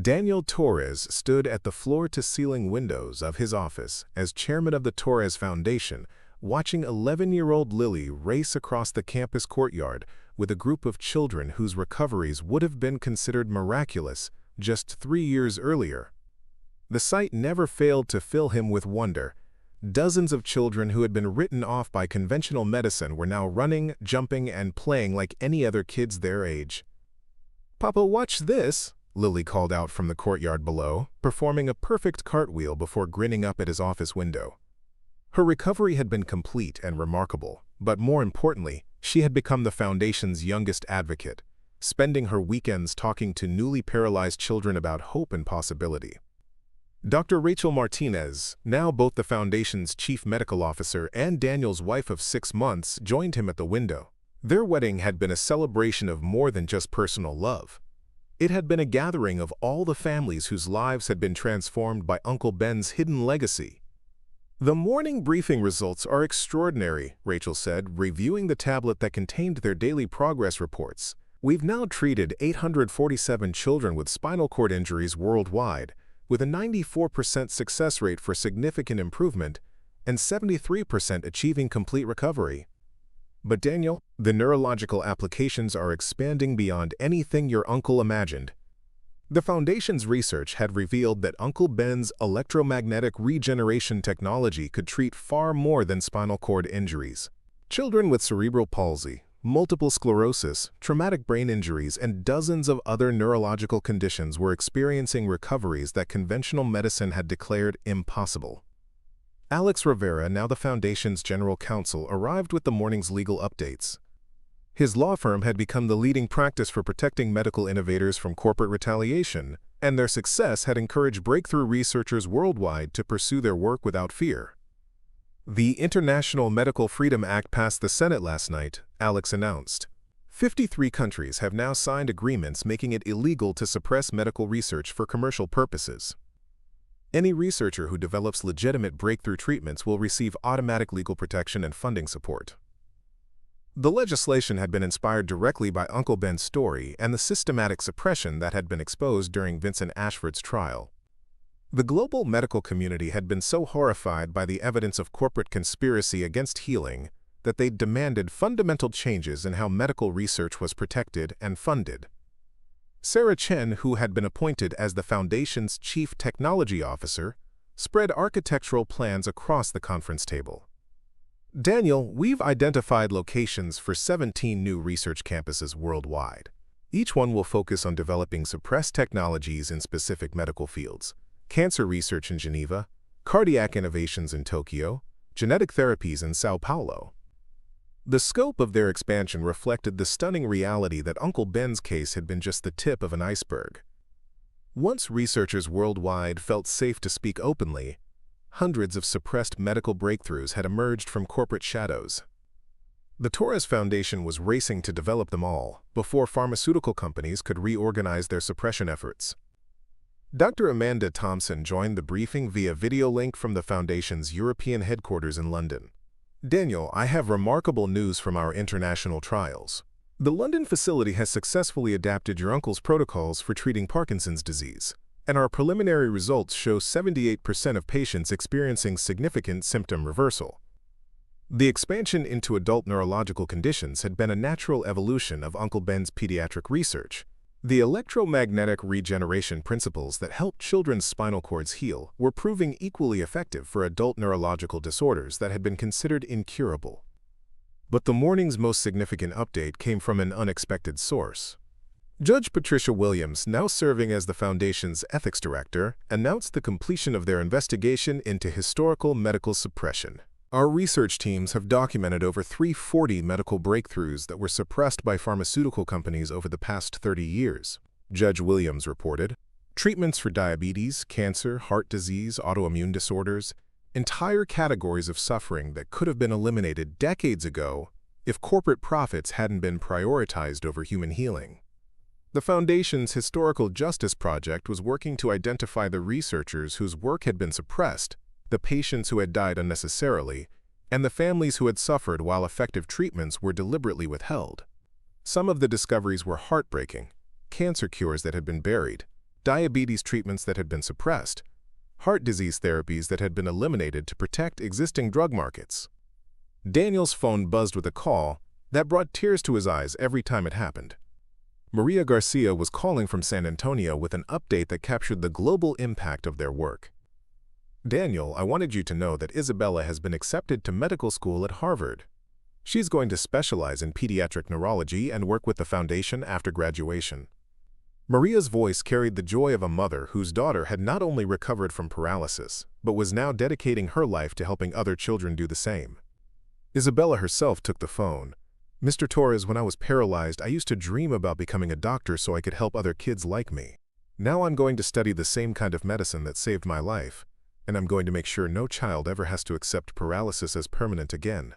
Daniel Torres stood at the floor-to-ceiling windows of his office as chairman of the Torres Foundation, watching 11-year-old Lily race across the campus courtyard with a group of children whose recoveries would have been considered miraculous just 3 years earlier. The sight never failed to fill him with wonder. Dozens of children who had been written off by conventional medicine were now running, jumping, and playing like any other kids their age. "Papa, watch this," Lily called out from the courtyard below, performing a perfect cartwheel before grinning up at his office window. Her recovery had been complete and remarkable, but more importantly, she had become the Foundation's youngest advocate, spending her weekends talking to newly paralyzed children about hope and possibility. Dr. Rachel Martinez, now both the Foundation's chief medical officer and Daniel's wife of 6 months, joined him at the window. Their wedding had been a celebration of more than just personal love. It had been a gathering of all the families whose lives had been transformed by Uncle Ben's hidden legacy. "The morning briefing results are extraordinary," Rachel said, reviewing the tablet that contained their daily progress reports. "We've now treated 847 children with spinal cord injuries worldwide, with a 94% success rate for significant improvement and 73% achieving complete recovery." "But Daniel, the neurological applications are expanding beyond anything your uncle imagined." The Foundation's research had revealed that Uncle Ben's electromagnetic regeneration technology could treat far more than spinal cord injuries. Children with cerebral palsy, multiple sclerosis, traumatic brain injuries, and dozens of other neurological conditions were experiencing recoveries that conventional medicine had declared impossible. Alex Rivera, now the Foundation's general counsel, arrived with the morning's legal updates. His law firm had become the leading practice for protecting medical innovators from corporate retaliation, and their success had encouraged breakthrough researchers worldwide to pursue their work without fear. "The International Medical Freedom Act passed the Senate last night," Alex announced. 53 countries have now signed agreements making it illegal to suppress medical research for commercial purposes. Any researcher who develops legitimate breakthrough treatments will receive automatic legal protection and funding support. The legislation had been inspired directly by Uncle Ben's story and the systematic suppression that had been exposed during Vincent Ashford's trial. The global medical community had been so horrified by the evidence of corporate conspiracy against healing that they demanded fundamental changes in how medical research was protected and funded. Sarah Chen, who had been appointed as the Foundation's chief technology officer, spread architectural plans across the conference table. "Daniel, we've identified locations for 17 new research campuses worldwide. Each one will focus on developing suppressed technologies in specific medical fields: cancer research in Geneva, cardiac innovations in Tokyo, genetic therapies in Sao Paulo." The scope of their expansion reflected the stunning reality that Uncle Ben's case had been just the tip of an iceberg. Once researchers worldwide felt safe to speak openly, hundreds of suppressed medical breakthroughs had emerged from corporate shadows. The Torres Foundation was racing to develop them all before pharmaceutical companies could reorganize their suppression efforts. Dr. Amanda Thompson joined the briefing via video link from the Foundation's European headquarters in London. Daniel, I have remarkable news from our international trials. The London facility has successfully adapted your uncle's protocols for treating Parkinson's disease, and our preliminary results show 78% of patients experiencing significant symptom reversal. The expansion into adult neurological conditions had been a natural evolution of Uncle Ben's pediatric research. The electromagnetic regeneration principles that help children's spinal cords heal were proving equally effective for adult neurological disorders that had been considered incurable. But the morning's most significant update came from an unexpected source. Judge Patricia Williams, now serving as the Foundation's ethics director, announced the completion of their investigation into historical medical suppression. Our research teams have documented over 340 medical breakthroughs that were suppressed by pharmaceutical companies over the past 30 years, Judge Williams reported. Treatments for diabetes, cancer, heart disease, autoimmune disorders, entire categories of suffering that could have been eliminated decades ago if corporate profits hadn't been prioritized over human healing. The Foundation's Historical Justice Project was working to identify the researchers whose work had been suppressed, the patients who had died unnecessarily, and the families who had suffered while effective treatments were deliberately withheld. Some of the discoveries were heartbreaking: cancer cures that had been buried, diabetes treatments that had been suppressed, heart disease therapies that had been eliminated to protect existing drug markets. Daniel's phone buzzed with a call that brought tears to his eyes every time it happened. Maria Garcia was calling from San Antonio with an update that captured the global impact of their work. Daniel, I wanted you to know that Isabella has been accepted to medical school at Harvard. She's going to specialize in pediatric neurology and work with the Foundation after graduation. Maria's voice carried the joy of a mother whose daughter had not only recovered from paralysis, but was now dedicating her life to helping other children do the same. Isabella herself took the phone. Mr. Torres, when I was paralyzed, I used to dream about becoming a doctor so I could help other kids like me. Now I'm going to study the same kind of medicine that saved my life, and I'm going to make sure no child ever has to accept paralysis as permanent again.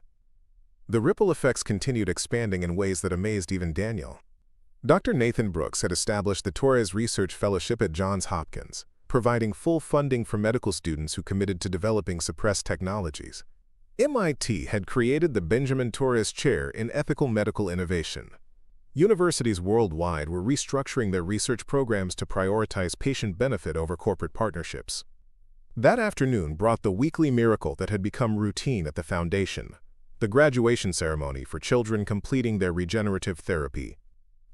The ripple effects continued expanding in ways that amazed even Daniel. Dr. Nathan Brooks had established the Torres Research Fellowship at Johns Hopkins, providing full funding for medical students who committed to developing suppressed technologies. MIT had created the Benjamin Torres Chair in Ethical Medical Innovation. Universities worldwide were restructuring their research programs to prioritize patient benefit over corporate partnerships. That afternoon brought the weekly miracle that had become routine at the Foundation, the graduation ceremony for children completing their regenerative therapy.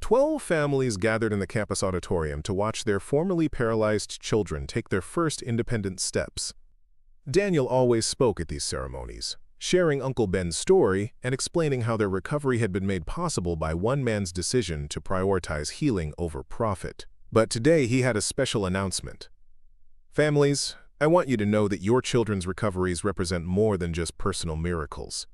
12 families gathered in the campus auditorium to watch their formerly paralyzed children take their first independent steps. Daniel always spoke at these ceremonies, sharing Uncle Ben's story and explaining how their recovery had been made possible by one man's decision to prioritize healing over profit. But today he had a special announcement. Families, I want you to know that your children's recoveries represent more than just personal miracles.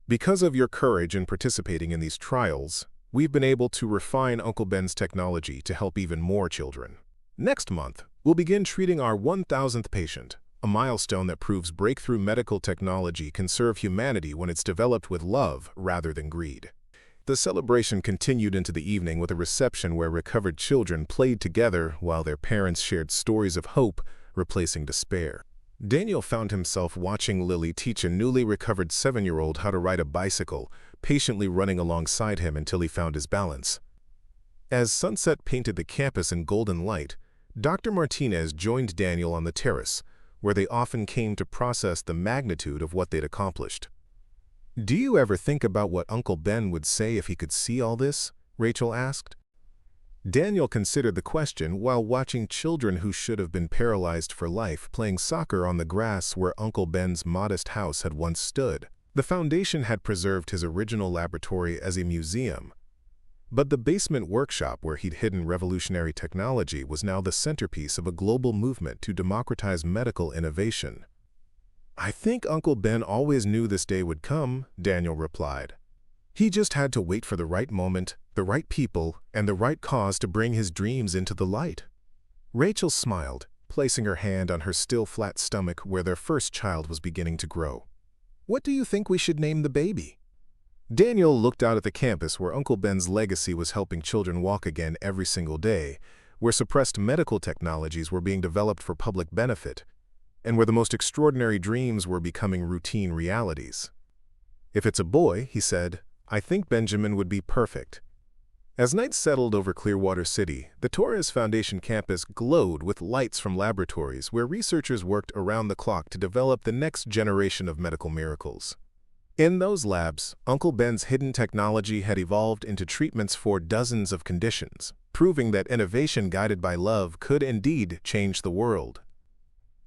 Because of your courage in participating in these trials, we've been able to refine Uncle Ben's technology to help even more children. Next month, we'll begin treating our 1,000th patient, a milestone that proves breakthrough medical technology can serve humanity when it's developed with love rather than greed. The celebration continued into the evening with a reception where recovered children played together while their parents shared stories of hope, replacing despair. Daniel found himself watching Lily teach a newly recovered 7-year-old how to ride a bicycle, patiently running alongside him until he found his balance. As sunset painted the campus in golden light, Dr. Martinez joined Daniel on the terrace, where they often came to process the magnitude of what they'd accomplished. "Do you ever think about what Uncle Ben would say if he could see all this?" Rachel asked. Daniel considered the question while watching children who should have been paralyzed for life playing soccer on the grass where Uncle Ben's modest house had once stood. The Foundation had preserved his original laboratory as a museum, but the basement workshop where he'd hidden revolutionary technology was now the centerpiece of a global movement to democratize medical innovation. "I think Uncle Ben always knew this day would come," Daniel replied. "He just had to wait for the right moment, the right people, and the right cause to bring his dreams into the light." Rachel smiled, placing her hand on her still flat stomach where their first child was beginning to grow. "What do you think we should name the baby?" Daniel looked out at the campus where Uncle Ben's legacy was helping children walk again every single day, where suppressed medical technologies were being developed for public benefit, and where the most extraordinary dreams were becoming routine realities. "If it's a boy," he said, "I think Benjamin would be perfect." As night settled over Clearwater City, the Torres Foundation campus glowed with lights from laboratories where researchers worked around the clock to develop the next generation of medical miracles. In those labs, Uncle Ben's hidden technology had evolved into treatments for dozens of conditions, proving that innovation guided by love could indeed change the world.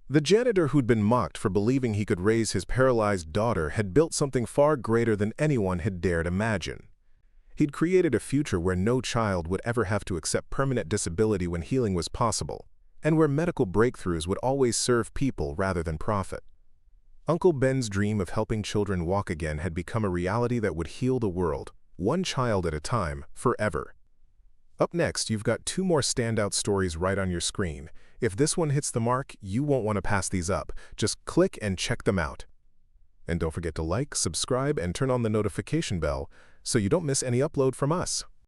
The janitor who'd been mocked for believing he could raise his paralyzed daughter had built something far greater than anyone had dared imagine. He'd created a future where no child would ever have to accept permanent disability when healing was possible, and where medical breakthroughs would always serve people rather than profit. Uncle Ben's dream of helping children walk again had become a reality that would heal the world, one child at a time, forever. Up next, you've got two more standout stories right on your screen. If this one hits the mark, you won't want to pass these up. Just click and check them out. And don't forget to like, subscribe, and turn on the notification bell so you don't miss any upload from us.